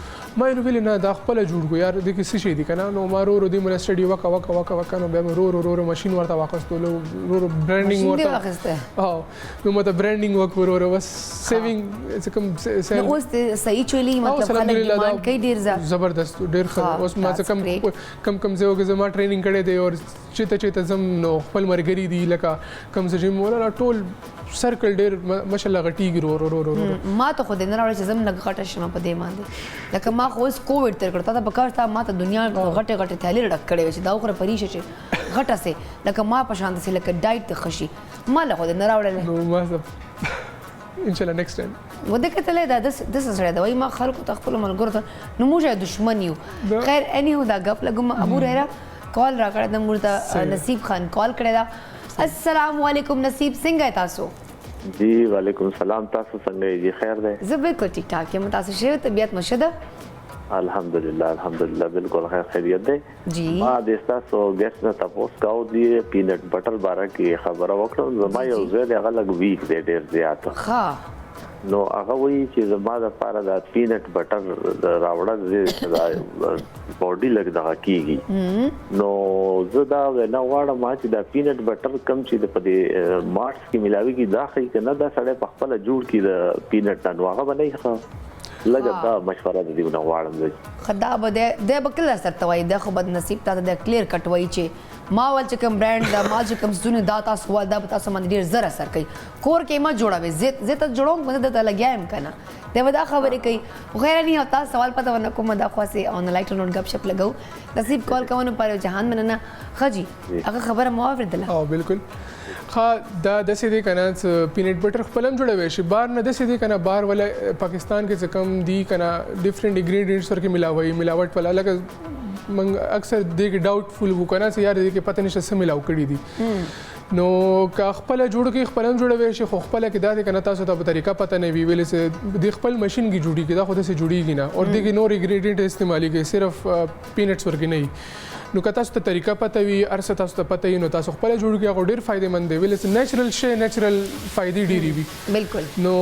ما نو ویل نه دا خپل جوړ کو یار د کې څه شي دي کنه نو ما رو دې مله سټډي وکا نو به رو ماشين ورته واخستو رو برانډینګ ورته نو مته برانډینګ وکړو بس سیوینګ څه کوم نو اوس صحیح چولی مطلب خلک ډیمانډ کوي ډیر زبردست ډیر اوس ما څه کم زه ما ټریننګ کړی دی اور چته زم نو خپل مرګري دی لکه کم زه جیم ولا ټول سرکل ډیر ماشاءالله غټیږي رو ما ته خو د نه راوړل چې زم نه غټه شمه په دې باندې لکه ما خو اوس کووډ تر کړه تا په کار تا ما ته دنیا غټه تھیلی ډک کړي چې دا خو پریشه چې غټه سه لکه ما په شان سه لکه ډایټ ته خشي ما له خو د نه راوړل نو ما ان شاء الله نیکسټ ټایم وده کتلې دا د سره دا وای ما خلکو ته خپل ملګرو ته نو موږ دښمن یو خیر اني هو دا غپ لګم ابو هريره کال را کړه د مرته نصیب خان کال کړی دا. السلام علیکم نصیب څنګه تاسو؟ جی وعلیکم السلام، تاسو څنګه یې؟ خیر دی؟ زه بالکل ټیک ټاک یم. تاسو ښه طبیعت مو ښه ده؟ الحمدلله بالکل خیریت دی. جی ما د تاسو ګیسټ نه تاسو کاو دی پینټ بټر باره کې خبره وکړم. زما یو ځای دی هغه لږ ویک دی ډېر زیات. ښه نو هغه وایي چې زما دپاره د پینټ بټر راوړل باډي لږ دغه کېږي. نو زه دا وینا غواړم چې دا پینټ بټر کم چې په دې مارټس کې ملاویږي دا ښایي که نه دا سړی په خپله جوړ کړي د پینټ نه، نو هغه به نه ښه لږه دا مشوره د دې نه غواړم. زه دا به دی به کله سره ته وایي دا خو بد نصیب تا ته د کلیر کټ وایي چې ما ول چې کوم برانډ دا ما چې کوم څونه دا تاسو ول دا به تاسو باندې ډېر زر اثر کوي. کور کې ما جوړوي زه ته جوړوم مزه درته لګیا یم که نه دی به دا خبرې کوي. خو خیر نه تاسو سوال پته ونه کوم دا خو هسې آن لایټ نوټ گپ شپ لګو. نصیب کال کوونو پر جهان مننه. ښه جي هغه خبره مو واورېدله؟ او بالکل ښه دا داسې دی که نه پینټ بټر خپل هم جوړوی شي. بار نه داسې دی که نه بار والا پاکستان کې څه کم دي که نه ډفرنټ انګریډینټس ورکې ملاوي ملاوټ والا لکه موږ اکثر دې کې ډاؤټ فل وو که نه چې یار دې کې پته نشته څه ملاو کړي دي. نو که خپله جوړ کړي خپله هم جوړوی شي، خو خپله کې دا دی که نه تاسو ته په طریقه پته نه وي ویلې چې د خپل مشین کې جوړېږي دا خو داسې جوړېږي نه او دې کې نور انګریډینټ استعمالېږي صرف پینټس ورکې نه وي. نو که تاسو ته طریقه پته وي هر څه تاسو ته پته وي نو تاسو خپله جوړ کړئ. هغه ډېر فایدهمند دی ویلې چې نیچرل شی نیچرل فایدې ډېرې وي. بالکل. نو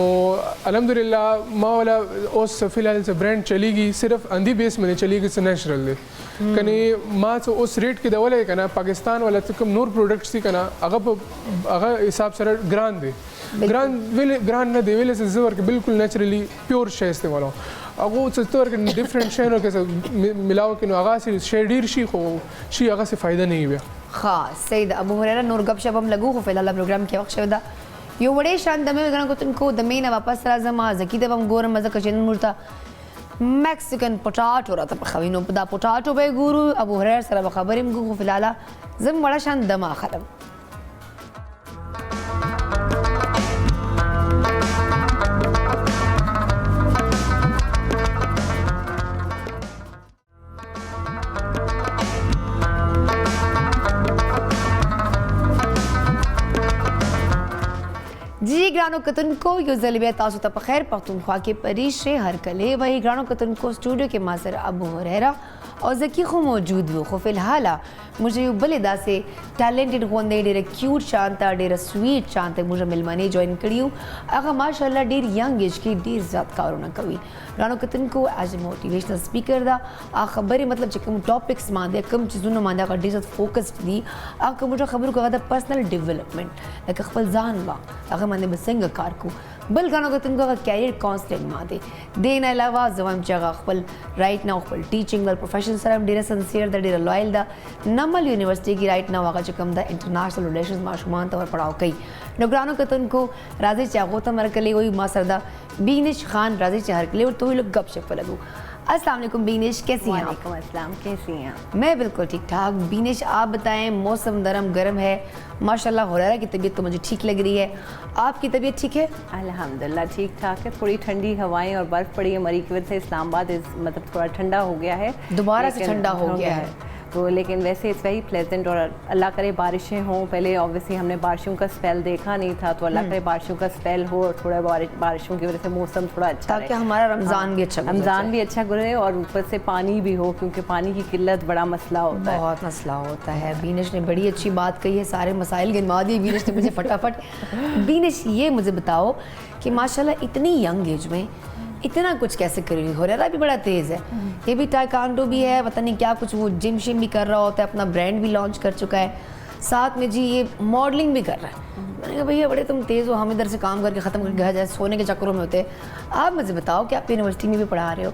الحمدلله ما والا اوس فی الحال څه برانډ چلیږي صرف اندی بیس باندې چلیږي چې نیچرل دی. کنې ما څه اوس ریټ کې دی ولې که نه پاکستان والا څه کوم نور پروډکټس دي که نه هغه حساب سره ګران دی. ګران نه دی ویلې چې زه ورکې بالکل نیچرلی پیور شی استعمالوم. هغه څه ته ورکې ډفرنټ شیانو کې ملاو کړي نو هغه شی ډېر شي خو شي هغه څه فایده نه وي. ښه صحیح ده. ابو هریره نور گپ شپ هم لګو خو فی الحال پروګرام کې وخت شوی ده. یو وړې شان د مې ګڼه کتونکو د مې نه واپس راځم. زکي ته به هم ګورم ځکه چې نن مرته میکسیکن پټاټو راته پخوي نو دا پټاټو به یې ګورو. ابو هریره سره به خبرې هم کوو خو فی الحال زه هم وړه شان دمه اخلم. جی ګرانو کتونکو یو ځل بیا تاسو ته په خیر پښتونخوا کې پریښې هرکلې وایي. ګرانو کتونکو سټوډیو کې ما سره ابو هریره او زکی خو موجود وو خو فی الحال موږ یو بلې داسې ټیلنټډ غوندې ډېره کیوټ شانته ډېره سویټ شانته موږ میلمنې جوین کړي وو. هغه ماشاءالله ډېر ینګ ایج کې ډېر زیات کارونه کوي. ګرانو کتونکو ایز ا موټیویشنل سپیکر دا هغه خبرې مطلب چې کوم ټاپکس باندې کوم چیزونه باندې هغه ډېر زیات فوکسډ دي. هغه کوم خبرو کوي د پرسنل ډیولپمنټ لکه خپل ځان وا هغه باندې به څنګه کار کوو. بل ګرانو کتونکو هغه کیریئر کانسټنټ باندې دې نه علاوه زه وایم چې هغه خپل رایټ ناو خپل ټیچینګ ول پروفیشن سره هم ډېره سنسیر ده ډېره لویل ده. نمل یونیورسټي کې رایټ ناو هغه چې کوم ده انټرنیشنل ریلیشنز ماشومان ته ورپړاو کوي. نو ګرانو کتونکو راځئ چې هغو ته مرکلې وایي ما سره ده بینش خان. راځئ چې هرکلې ورته وایي لږ گپ شپ لګو. السلام علیکم بینش کیسی ہیں آپ؟ وعلیکم السلام کیسی ہیں آپ؟ میں بالکل ٹھیک ٹھاک. بینش آپ بتائیں موسم گرم ہے ماشاء اللہ. ہریرہ کی طبیعت تو مجھے ٹھیک لگ رہی ہے. آپ کی طبیعت ٹھیک ہے؟ الحمدللہ ٹھیک ٹھاک ہے. تھوڑی ٹھنڈی ہوائیں اور برف پڑی ہے مری کی وجہ سے اسلام آباد مطلب تھوڑا ٹھنڈا ہو گیا ہے دوبارہ سے ٹھنڈا ہو گیا ہے تو لیکن ویسے اٹس ویری پلیزنٹ. اور اللہ کرے بارشیں ہوں. پہلے اوبویسلی ہم نے بارشوں کا اسپیل دیکھا نہیں تھا تو اللہ کرے بارشوں کا اسپیل ہو اور تھوڑا بارشوں کی وجہ سے موسم تھوڑا اچھا تاکہ ہمارا رمضان بھی اچھا گزرے اور اوپر سے پانی بھی ہو کیونکہ پانی کی قلت بڑا مسئلہ ہوتا ہے. بہت مسئلہ ہوتا ہے. بینش نے بڑی اچھی بات کہی ہے. سارے مسائل گنوا دیے بینش نے مجھے فٹافٹ. بینش یہ مجھے بتاؤ کہ ماشاءاللہ اتنی ینگ ایج میں اتنا کچھ کیسے کر رہی؟ ہریرہ بھی بڑا تیز ہے. یہ بھی ٹائیکانڈو بھی ہے پتہ نہیں کیا کچھ وہ جم شم بھی کر رہا ہوتا ہے. اپنا برانڈ بھی لانچ کر چکا ہے ساتھ میں. جی یہ ماڈلنگ بھی کر رہا ہے. میں نے کہا بھیا بڑے تم تیز ہو. ہم ادھر سے کام کر کے ختم کر کے گھر جائے سونے کے چکروں میں ہوتے. آپ مجھے بتاؤ کہ آپ یونیورسٹی میں بھی پڑھا رہے ہو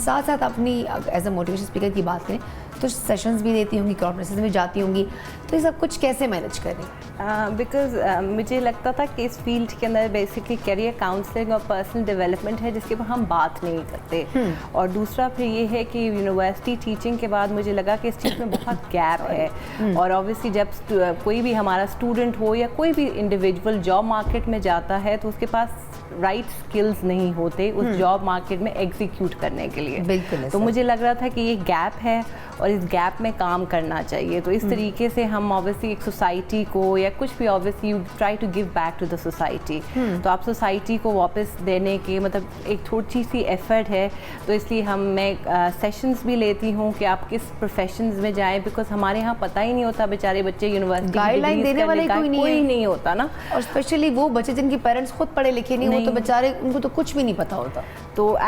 ساتھ ساتھ اپنی ایز اے موٹیویشن اسپیکر کی بات کریں تو سیشنز بھی دیتی ہوں گی کانفرنسز میں جاتی ہوں گی تو یہ سب کچھ کیسے مینیج کر رہی؟ بیکاز مجھے لگتا تھا کہ اس فیلڈ کے اندر بیسکلی کیریئر کاؤنسلنگ اور پرسنل ڈیولپمنٹ ہے جس کے اوپر ہم بات نہیں کرتے. اور دوسرا پھر یہ ہے کہ یونیورسٹی ٹیچنگ کے بعد مجھے لگا کہ اس چیز میں بہت گیپ ہے. اور اوبویسلی جب کوئی بھی ہمارا اسٹوڈنٹ ہو یا کوئی بھی انڈیویجول جاب مارکیٹ میں جاتا ہے تو اس کے پاس राइट स्किल्स नहीं होते उस जॉब मार्केट में एग्जीक्यूट करने के लिए। बिल्कुल। तो मुझे लग रहा था कि ये गैप है और इस गैप में काम करना चाहिए। तो इस तरीके से हम ऑब्वियसली एक सोसाइटी को या कुछ भी obviously you try to give back to the society, तो आप सोसाइटी को वापस देने के मतलब एक थोड़ी सी एफर्ट है। तो इसलिए मैं सेशंस भी लेती हूँ कि आप किस प्रोफेशंस में जाएं, बिकॉज हमारे यहाँ पता ही नहीं होता, बेचारे बच्चे यूनिवर्सिटी गाइडलाइन देने वाले कोई नहीं होता ना, और स्पेशली वो बच्चे जिनके पेरेंट्स खुद पढ़े लिखे नहीं हो तो बेचारे उनको तो कुछ भी नहीं पता होता। तो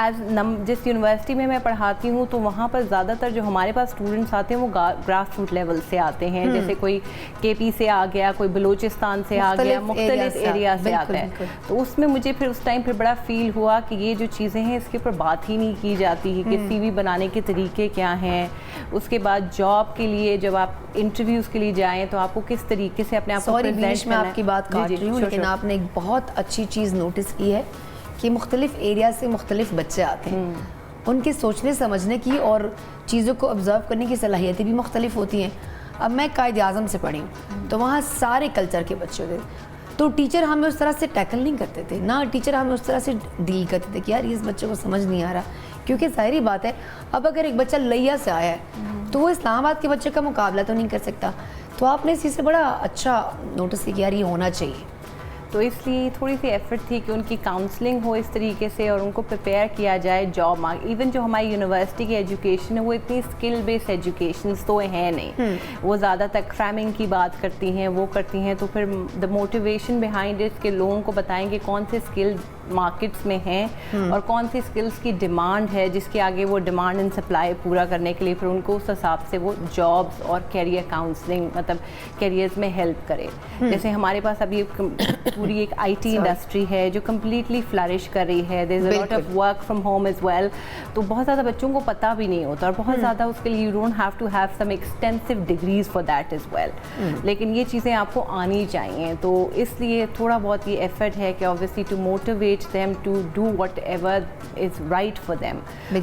जिस यूनिवर्सिटी में मैं पढ़ाती हूँ तो वहाँ पर ज़्यादातर जो हमारे पास स्टूडेंट्स आते हैं वो ग्रास रूट लेवल से आते हैं, जैसे कोई केपी से आ गया, कोई बलूचिस्तान से आ गया, मुख्तलिफ एरिया से आता है। तो उसमें मुझे फिर उस टाइम फिर बड़ा फील हुआ कि ये जो चीज़ें हैं इसके ऊपर बात ही नहीं की जाती है कि सीवी बनाने के तरीके क्या हैं। उसके बाद जॉब के लिए जब आप इंटरव्यूज़ के लिए जाएँ तो आपको किस तरीके से अपने आप को प्रेजेंट करना है। मैं आपकी बात काट रही हूँ, लेकिन आपने एक बहुत अच्छी चीज़ नोटिस की है कि मुख्तलिफ एरिया से मुख्तलिफ बच्चे आते हैं, उनके सोचने समझने की और चीज़ों को ऑब्जर्व करने की सलाहियतें भी मुख्तलिफ होती हैं। अब मैं कायद आज़म से पढ़ी हूँ तो वहाँ सारे कल्चर के बच्चे होते, तो टीचर हमें उस तरह से टैकल नहीं करते थे ना, टीचर हमें उस तरह से डील करते थे कि यार इस बच्चे को समझ नहीं आ रहा, क्योंकि ज़ाहिरी बात है अब अगर एक बच्चा लैया से आया है तो वो इस्लामाबाद के बच्चे का मुकाबला तो नहीं कर सकता। तो आपने इस चीज़ से बड़ा अच्छा नोटिस किया कि यार ये होना चाहिए। तो इसलिए थोड़ी सी एफर्ट थी कि उनकी काउंसलिंग हो इस तरीके से और उनको प्रिपेयर किया जाए जॉब मार्केट। इवन जो हमारी यूनिवर्सिटी की एजुकेशन है वो इतनी स्किल बेस्ड एजुकेशन तो है नहीं, वो ज़्यादातर क्रैमिंग की बात करती हैं, वो करती हैं। तो फिर द मोटिवेशन बिहाइंड इट के लोगों को बताएंगे कौन से स्किल मार्केट्स में हैं और कौन सी स्किल्स की डिमांड है, जिसके आगे वो डिमांड एंड सप्लाई पूरा करने के लिए फिर उनको उस हिसाब से वो जॉब्स और कैरियर काउंसलिंग मतलब कैरियर्स में हेल्प करे। जैसे हमारे पास अभी पूरी एक आईटी इंडस्ट्री है जो कम्प्लीटली फ्लरिश कर रही है, there is a lot of work from home as well. तो बहुत ज़्यादा बच्चों को पता भी नहीं होता और बहुत ज़्यादा उसके लिए you don't have to have some extensive degrees for that as well, लेकिन ये चीज़ें आपको आनी चाहिए। तो इसलिए थोड़ा बहुत ये एफर्ट है कि obviously to motivate them to do whatever is right for them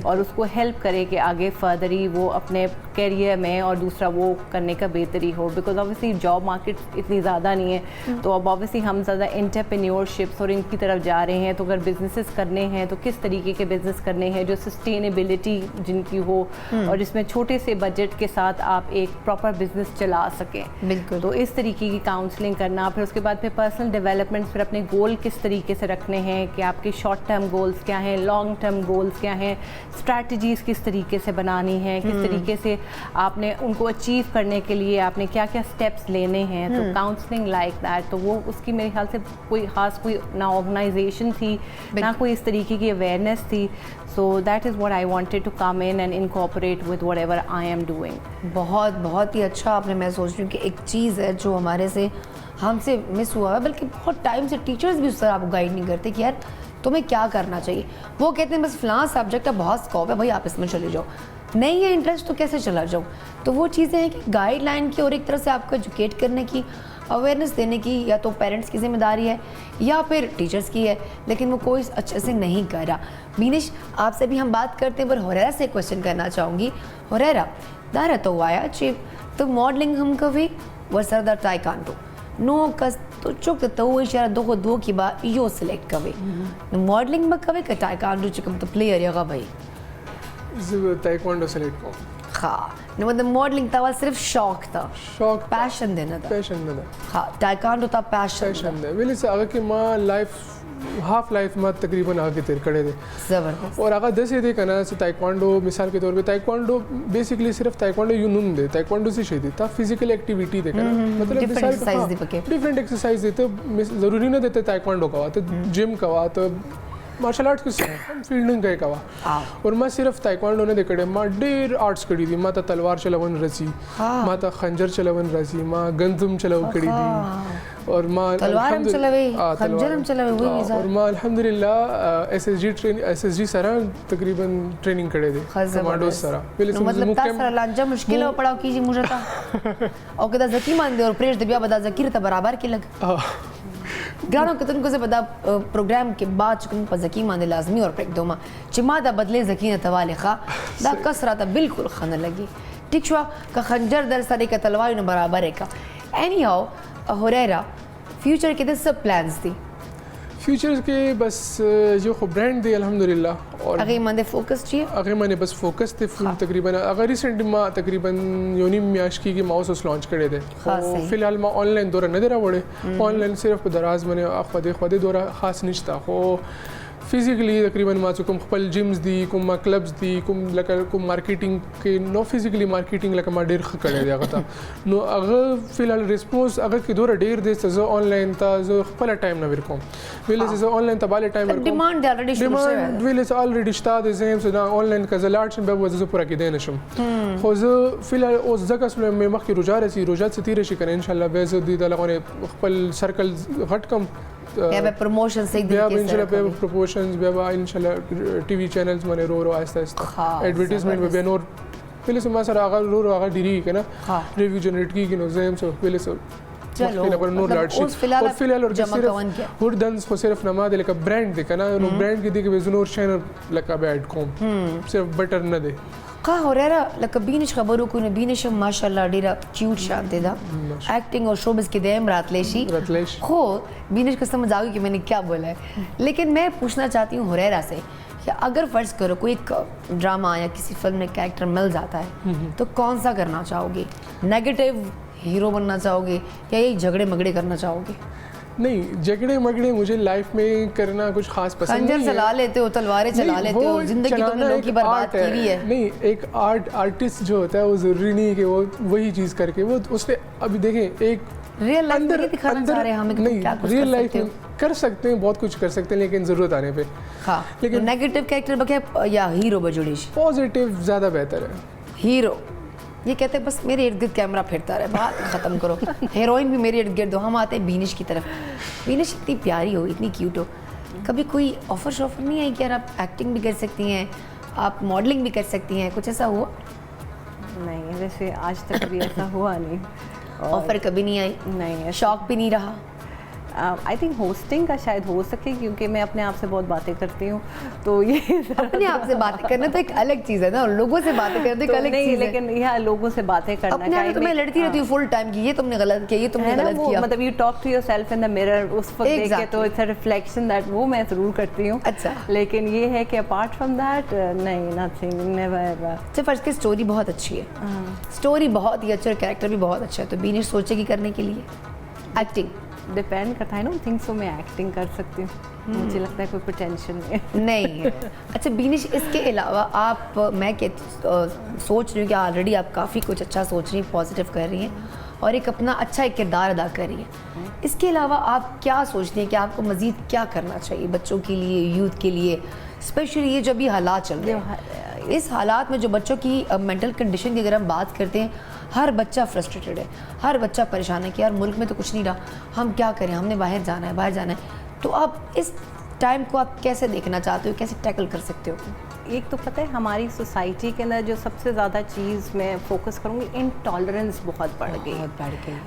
और उसको हेल्प करे कि आगे फर्दरी वो अपने कैरियर में और दूसरा वो करने का बेहतरी हो, बिकॉज ऑब्वियसली जॉब मार्केट इतनी ज़्यादा नहीं है। तो अब ऑब्वियसली हम ज़्यादा एंटरप्रेन्योरशिप्स और इनकी तरफ जा रहे हैं। तो अगर बिजनेसेस करने हैं तो किस तरीके के बिजनेस करने हैं जो सस्टेनेबिलिटी जिनकी हो और जिसमें छोटे से बजट के साथ आप एक प्रॉपर बिजनेस चला सकें। बिल्कुल। तो इस तरीके की काउंसलिंग करना, फिर उसके बाद फिर पर्सनल डेवलपमेंट, फिर अपने गोल किस तरीके से रखने हैं कि आपके शॉर्ट टर्म गोल्स क्या हैं, लॉन्ग टर्म गोल्स क्या हैं, स्ट्रैटेजीज़ किस तरीके से बनानी है, किस तरीके से आपने उनको अचीव करने के लिए आपने क्या क्या स्टेप्स लेने हैं। तो काउंसलिंग लाइक दैट, तो वो उसकी मेरे ख्याल से कोई खास कोई ना ऑर्गेनाइजेशन थी ना कोई इस तरीके की अवेयरनेस थी। So that is what I wanted to come in and incorporate with whatever I am doing. बहुत ही अच्छा आपने, मैं सोच रही हूँ कि एक चीज़ है जो हमसे मिस हुआ है, बल्कि बहुत टाइम से टीचर्स भी उस तरह आपको गाइड नहीं करते कि यार तुम्हें क्या करना चाहिए। वो कहते हैं बस फलां सब्जेक्ट है, बहुत स्कोप है भाई, आप इसमें चले जाओ, नहीं है इंटरेस्ट तो कैसे चला जाओ। तो वो चीज़ें हैं कि गाइडलाइन की और एक तरह से आपको एजुकेट करने की, अवेयरनेस देने की या तो पेरेंट्स की जिम्मेदारी है या फिर टीचर्स की है, लेकिन वो कोई अच्छे से नहीं कर रहा। बीनिश, आपसे भी हम बात करते हैं, पर हुरैरा से क्वेश्चन करना चाहूँगी। हुरैरा, दारा तो वाया चिप तो मॉडलिंग हम कभी वरसरदार टाइकांडो नो कस तो चुक तो इशारा दो की बात यो सिलेक्ट कवे मॉडलिंग में कवे का टाइकांडो चिकम तो प्लेयर या भाई टाइक्वांडो सेलेक्ट को हाँ न मतलब मॉडलिंग था सिर्फ शौक था, शौक पैशन देना था, पैशन देना हाँ टाइकांडो था पैशन दे वेले से आगे कि मां लाइफ हाफ लाइफ में तकरीबन आगे तेर खड़े थे ज़बरदस्त। और अगर दस ये कहना से ताइक्वांडो मिसाल के तौर पे ताइक्वांडो बेसिकली सिर्फ ताइक्वांडो यूनुन दे ताइक्वांडो से शहीद था फिजिकल एक्टिविटी दे करना मतलब डिफरेंट एक्सरसाइज देते ज़रूरी ना देते ताइक्वांडो का तो जिम का तो मार्शल आर्ट्स के फील्डिंग गए कवा और मैं सिर्फ ताइक्वांडो ने देखड़े माँ ढेर आर्ट्स करी थी, माँ तलवार चलावन रसी, माँ खंजर चलावन रसी, माँ गंदुम चलाव करी थी और माँ और माँ अल्हम्दुलिल्लाह एसएसजी सरा तकरीबन ट्रेनिंग करे थे कमांडो सरा मतलब तासरा लांजा मुश्किल हो पड़ा कीजिए मुझे था और कदा जकी मान दे और प्रेस दे बिया बदा जकीर त बराबर के लग ग्रानो के तुमको से पता प्रोग्राम के बाद चुकन पर जकी मान दे लाजमी और प्रेक दोमा चिमादा बदले जकीन तवाले खा दा कसरा त बिल्कुल खाने लगी ठीक छुआ का खंजर दर सरे का तलवार न बराबर है का एनी हाउ हुरैरा फ्यूचर के सब प्लान्स थी فیوچر کے بس جو خو برانڈ دی الحمدللہ اور هغه باندې فوکس چی هغه باندې بس فوکس ته فل تقریبا هغه ریسنټ ما تقریبا یو نیم میاش کی ما اوس لانچ کړی دی او فی الحال ما آنلاین دورا نه دراوړې آنلاین صرف په دراز باندې خو دې دورا خاص نشته خو فزیکلی تقریبا ما کوم خپل جیمز دی کوم کلبز دی کوم لکه کوم مارکیټینګ کې نو فزیکلی مارکیټینګ لکه ما ډیر ښه کړی دی هغه ته نو هغه فی الحال ریسپونس هغه کې دور ډیر دی چې زه آنلاین ته زه خپل ټایم نه ورکوم ویلې زه آنلاین ته باندې ټایم ورکوم ډیماند الریډي شروع شوی ویلې الریډي شته د زم سره آنلاین کزلاټ شم به زه پورا کې دین شم خو زه فی الحال اوس ځکه چې مې مخکې روزه ستیر شي کنه ان شاء الله به زه د لغونه خپل سرکل غټ کم بیا به پروموشن صحیح بیا ان شاء الله بیا پروموشنز بیا ان شاء الله ټي وي چینلز باندې رو آهسته آهسته ایڈورټایزمنٹ به نور پہلے سے ما سره هغه رو هغه ډیری کنه ریویو جنریټ کیږي نو زم سو پہلے سو چلو اوس فی الحال اور جمع کوون کې ور دنس خو صرف نما د لکه برانډ دی کنه نو برانډ کې دی کې زنور شینر لکه بیډ کوم صرف بټر نه دی کا هوريرا لکه بینش خبرو کو نه بینش ماشاءالله ډیره کیوٹ شانته دا ایکٹنگ اور شوبز کې دیم راتلیشی خو بینش کو سمجھ آگی کہ میں نے کیا بولا ہے لیکن میں پوچھنا چاہتی ہوں ہریرا سے کہ اگر فرض کرو کوئی ڈرامہ یا کسی فلم میں کریکٹر مل جاتا ہے تو کون سا کرنا چاہو گے نیگیٹو ہیرو بننا چاہو گے یا یہ جھگڑے مگڑے کرنا چاہو گے نہیں جھگڑے مگڑے مجھے لائف میں کرنا کچھ خاص پسند نہیں ہے خنجر چلا لیتے ہو تلواریں چلا لیتے ہو زندگی تم نے لوگوں کی برباد کی ہوئی ہے نہیں ایک آرٹسٹ جو ہوتا ہے وہ ضروری نہیں کہ وہ وہی چیز کر کے وہ اس نے ابھی دیکھیں ایک ریئل لائف میں دکھانا چاہ رہے ہیں ہمیں کیا کچھ ریئل لائف میں کر سکتے ہیں بہت کچھ کر سکتے ہیں لیکن ضرورت آنے پہ ہاں لیکن نیگیٹو کریکٹر بکے یا ہیرو بجوڑیش پازیٹیو زیادہ بہتر ہے ہیرو یہ کہتے ہیں بس میرے ارد گرد کیمرہ پھرتا رہے بات ختم کرو ہیروئن بھی میرے ارد گرد ہو ہم آتے ہیں بینش کی طرف بینش اتنی پیاری ہو اتنی کیوٹ ہو کبھی کوئی آفر شافر نہیں آئی کہ یار آپ ایکٹنگ بھی کر سکتی ہیں آپ ماڈلنگ بھی کر سکتی ہیں کچھ ایسا ہوا نہیں ویسے آج تک کبھی ایسا ہوا نہیں آفر کبھی نہیں آئی نہیں شوق بھی نہیں رہا آئی تھنک ہوسٹنگ کا شاید ہو سکے کیونکہ میں اپنے آپ سے بہت باتیں کرتی ہوں تو یہ اپنے آپ سے باتیں کرنا تو ایک الگ چیز ہے نا لوگوں سے باتیں کرنا ایک الگ چیز ہے لیکن یہ لوگوں سے باتیں کرنا اپنے آپ تو میں لڑتی رہتی ہوں فل ٹائم کی یہ تم نے غلط کیا یہ تم نے غلط کیا مطلب یو ٹاک ٹو یور سیلف ان دا مرر اس وقت دیکھ کے تو اٹس اے ریفلیکشن دیٹ وہ میں ضرور کرتی ہوں اچھا لیکن یہ ہے کہ اپارٹ فرام دیٹ نہیں نتھنگ نیور ایور صرف فرض کی اسٹوری بہت اچھی ہے اسٹوری بہت ہی اچھا کریکٹر بھی بہت اچھا ہے تو بینش سوچے گی کرنے کے لیے ایکٹنگ ڈپینڈ کرتا ہے نا تھنک سو میں ایکٹنگ کر سکتی ہوں مجھے لگتا ہے کوئی پوٹینشیل نہیں ہے اچھا بینش اس کے علاوہ آپ میں سوچ رہی ہوں کہ آلریڈی آپ کافی کچھ اچھا سوچ رہی ہیں پازیٹیو کر رہی ہیں اور ایک اپنا اچھا ایک کردار ادا کر رہی ہیں اس کے علاوہ آپ کیا سوچتی ہیں کہ آپ کو مزید کیا کرنا چاہیے بچوں کے لیے یوتھ کے لیے اسپیشلی یہ جو ابھی حالات چل رہے ہیں اس حالات میں جو بچوں کی مینٹل کنڈیشن کی اگر ہم بات کرتے ہیں ہر بچہ فرسٹریٹڈ ہے ہر بچہ پریشان ہے کہ یار ملک میں تو کچھ نہیں رہا ہم کیا کریں ہم نے باہر جانا ہے تو آپ اس ٹائم کو آپ کیسے دیکھنا چاہتے ہو کیسے ٹیکل کر سکتے ہو ایک تو پتہ ہے ہماری سوسائٹی کے اندر جو سب سے زیادہ چیز میں فوکس کروں گی انٹالرنس بہت بڑھ گئی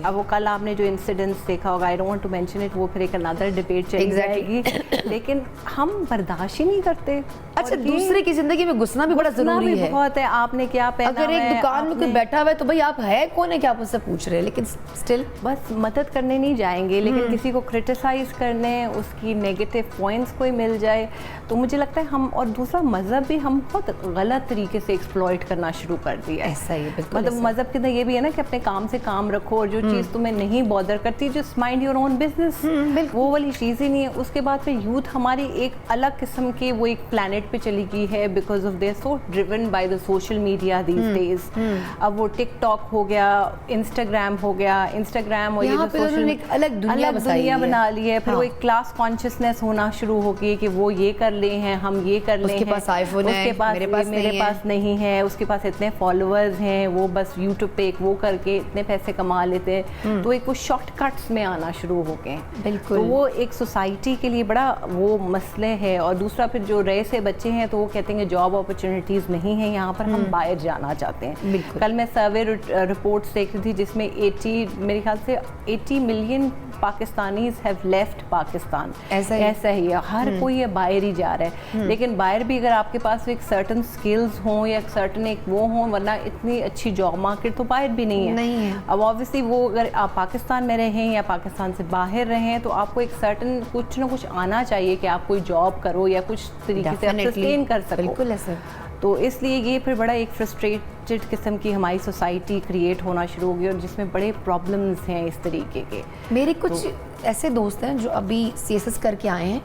اب وہ کل آپ نے جو انسیڈنٹس دیکھا ہوگا آئی ڈونٹ وانٹ ٹو مینشن اٹ وہ پھر ایک انادر ڈبیٹ چلی جائے گی لیکن ہم برداشت ہی نہیں کرتے اچھا دوسرے کی زندگی میں گھسنا بھی بڑا ضروری ہے بہت ہے آپ نے کیا پہنا اگر ایک دکان میں کوئی بیٹھا ہوا ہے تو بھائی آپ ہے کون ہے کہ آپ اس سے پوچھ رہے ہیں لیکن اسٹل بس مدد کرنے نہیں جائیں گے لیکن کسی کو کرٹیسائز کرنے اس کی نیگیٹو پوائنٹس کوئی مل جائے تو مجھے لگتا ہے ہم اور دوسرا مذہب بھی ہم بہت غلط طریقے سے ایکسپلوئٹ کرنا شروع کر دیا ایسا ہی مطلب مذہب کے اندر یہ بھی ہے نا کہ اپنے کام سے کام رکھو اور جو چیز تمہیں نہیں بادر کرتی جسٹ مائنڈ یور اون بزنس وہ والی چیز ہی نہیں ہے اس کے بعد پھر یوتھ ہماری ایک الگ قسم کی وہ ایک پلانٹ پہ چلی گئی ہے بیکاز آف دے سو ڈریون بائی دا سوشل میڈیا دیز ڈیز اب وہ ٹک ٹاک ہو گیا انسٹاگرام ہو گیا انسٹاگرام اور یہ سوشل الگ دنیا بنا لی ہے پھر وہ ایک کلاس کانشیسنیس ہونا شروع ہو گئی کہ وہ یہ کر لے ہیں ہم یہ کر لے ہیں اس کے پاس میرے پاس نہیں ہے اس کے پاس اتنے فالوورز ہیں وہ بس یوٹیوب پہ ایک وہ کر کے اتنے پیسے کما لیتے ہیں تو ایک وہ شارٹ کٹس میں آنا شروع ہو گئے بالکل تو وہ ایک سوسائٹی کے لیے بڑا وہ مسئلہ ہے اور دوسرا پھر جو رہے سے بچے ہیں تو وہ کہتے ہیں کہ جاب اپرچونیٹیز نہیں ہیں یہاں پر ہم باہر جانا چاہتے ہیں کل میں سروے رپورٹس دیکھ رہی تھی جس میں 80 میرے خیال سے 80 ملین पाकिस्तानीज हैव लेफ्ट पाकिस्तान, ऐसा ही है, हर कोई बाहर ही जा रहा है। लेकिन बाहर भी अगर आपके पास एक सर्टन स्किल्स हों या सर्टन एक वो हों, वरना इतनी अच्छी जॉब मार्केट तो बाहर भी नहीं है। अब ऑब्वियसली वो अगर आप पाकिस्तान में रहें या पाकिस्तान से बाहर रहें तो आपको एक सर्टन कुछ ना कुछ आना चाहिए कि आप कोई जॉब करो या कुछ तरीके से सस्टेन कर सको। बिल्कुल है सर। तो इसलिए ये फिर बड़ा एक फ्रस्ट्रेटेड किस्म की हमारी सोसाइटी क्रिएट होना शुरू हो गई और जिसमें बड़े प्रॉब्लम्स हैं इस तरीके के। मेरे कुछ ऐसे दोस्त हैं जो अभी CSS करके आए हैं,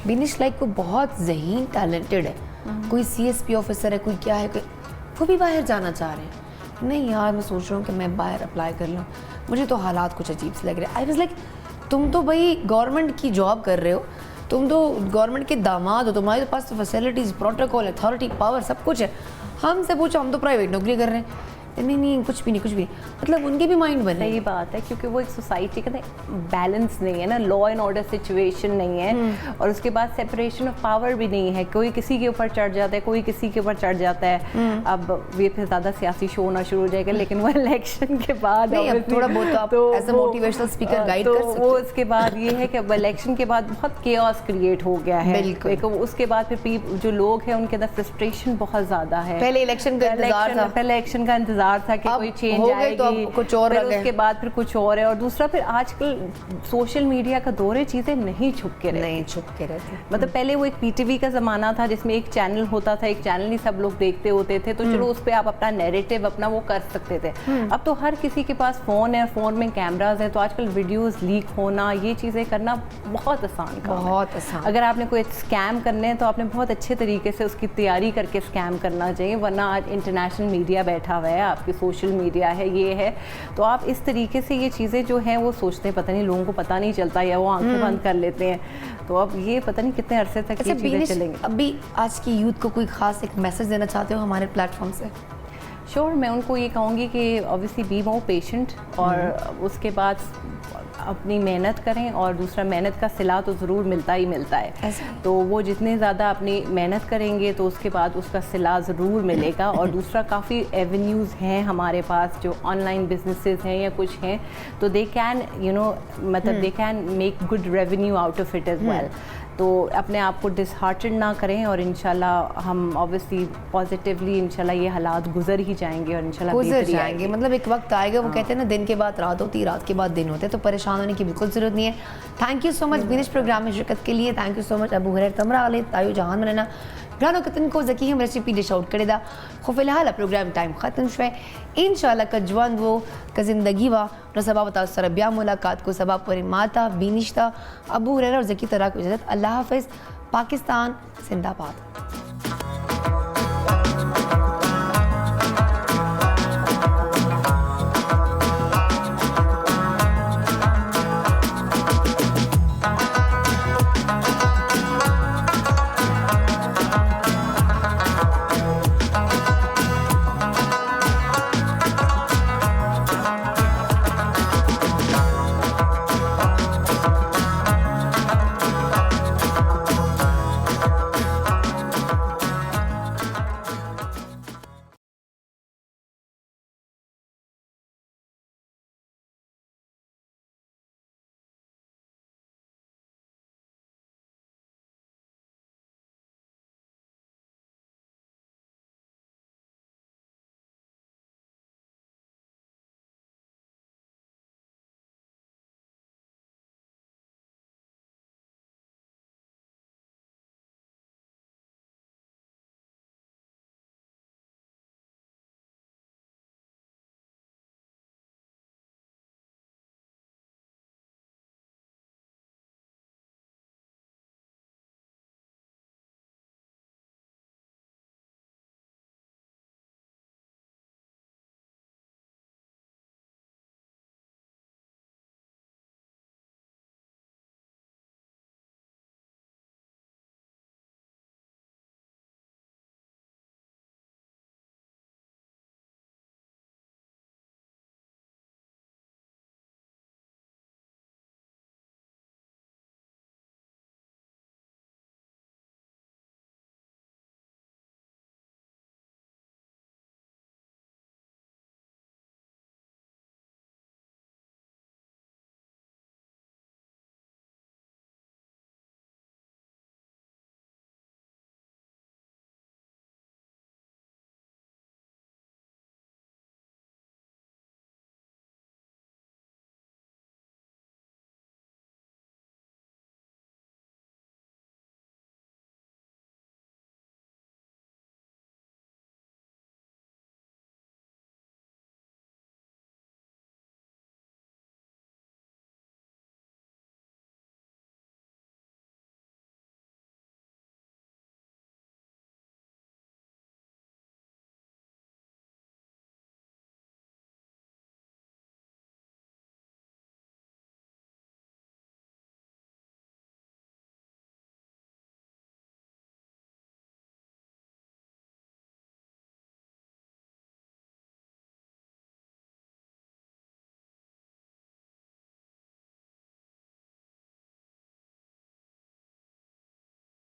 बिनिश लाइक को बहुत ज़हीन टैलेंटेड है, कोई CSP ऑफिसर है, कोई क्या है, वो भी बाहर जाना चाह रहे हैं। नहीं यार मैं सोच रहा हूँ कि मैं बाहर अप्लाई कर लूँ, मुझे तो हालात कुछ अजीब से लग रहे हैं। आई वाज लाइक तुम तो भाई गवर्नमेंट की जॉब कर रहे हो, तुम तो गवर्नमेंट के दामाद हो, तुम्हारे पास तो फैसिलिटीज़, प्रोटोकॉल, अथॉरिटी, पावर सब कुछ है। हमसे पूछो, हम तो प्राइवेट नौकरी कर रहे हैं। नहीं कुछ भी नहीं, मतलब उनके भी माइंड बने। सही बात है, क्योंकि वो एक सोसाइटी का बैलेंस नहीं है ना, लॉ एंड ऑर्डर सिचुएशन नहीं है, और उसके बाद सेपरेशन ऑफ पावर भी नहीं है। कोई किसी के ऊपर चढ़ जाता है, कोई किसी के ऊपर चढ़ जाता है। अब ये फिर ज़्यादा सियासी शो होना शुरू हो जाएगा, लेकिन वो इलेक्शन के बाद थोड़ा बहुत तो as a motivational speaker guide कर सकते हो। उसके बाद ये है कि अब इलेक्शन के बाद बहुत केओस क्रिएट हो गया है। बिल्कुल। उसके बाद फिर जो लोग हैं उनके अंदर फ्रस्ट्रेशन बहुत ज़्यादा है। पहले इलेक्शन का इंतजार था कि कोई चेंज आएगी, तो कुछ और फिर उसके बाद फिर कुछ और है। और दूसरा फिर आजकल सोशल मीडिया का दौर है, चीज़ें नहीं छुप के रहती। मतलब पहले वो एक PTV का ज़माना था जिसमें एक चैनल होता था, एक चैनल ही सब लोग देखते होते थे, तो चलो उस पर आप अपना नैरेटिव अपना वो कर सकते थे। अब तो हर किसी के पास फ़ोन है, फ़ोन में कैमराज हैं, तो आजकल वीडियोज़ लीक होना, ये चीज़ें करना बहुत आसान काम है। बहुत आसान। अगर आपने कोई स्कैम करने हैं तो आपने बहुत अच्छे तरीके से उसकी तैयारी करके स्कैम करना चाहिए, वरना आज इंटरनेशनल मीडिया बैठा हुआ है, आपकी सोशल मीडिया है, ये है, तो आप इस तरीके से ये चीज़ें जो हैं वो सोचते हैं, पता नहीं लोगों को पता नहीं चलता या वो आंखें बंद कर लेते हैं। तो अब ये पता नहीं कितने अरसे तक ये चीज़ें चलेंगी। अभी आज की यूथ को कोई खास एक मैसेज देना चाहते हो हमारे प्लेटफॉर्म से? श्योर, मैं उनको ये कहूँगी कि ऑब्वियसली बी मोर पेशेंट, और उसके बाद अपनी मेहनत करें, और दूसरा मेहनत का सिला तो ज़रूर मिलता ही मिलता है। तो वो जितने ज़्यादा अपनी मेहनत करेंगे तो उसके बाद उसका सिला ज़रूर मिलेगा। और दूसरा काफ़ी एवेन्यूज़ हैं हमारे पास, जो ऑनलाइन बिजनेसेस हैं या कुछ हैं, तो दे कैन मतलब they can make good revenue out of it as well. तो अपने आप को डिसहार्टेड ना करें, और इंशाल्लाह हम ऑब्वियसली पॉजिटिवली इंशाल्लाह ये हालात गुजर ही जाएंगे, और इंशाल्लाह गुजर जाएंगे। मतलब एक वक्त आएगा, वो कहते हैं ना दिन के बाद रात होती है, रात के बाद दिन होते हैं, तो परेशान होने की बिल्कुल ज़रूरत नहीं है। Thank you so much Binish programme में शिरकत के लिए। Thank you so much Abu Hurair तमरा आले तायू जहान मरना ग्रानो कतन को जकी हम रेसिपी डिश आउट करे दा खो फिलहाल प्रोग्राम टाइम ख़त्म शुए। इंशाल्लाह का जवान वो का ज़िंदगी वा न सबा बताओ सरबिया मुलाकात को सबा पर माता बिनिश्ता अबू हुरैरा और जकी तरह को इजाज़त। अल्लाह हाफ़िज़। पाकिस्तान जिंदाबाद।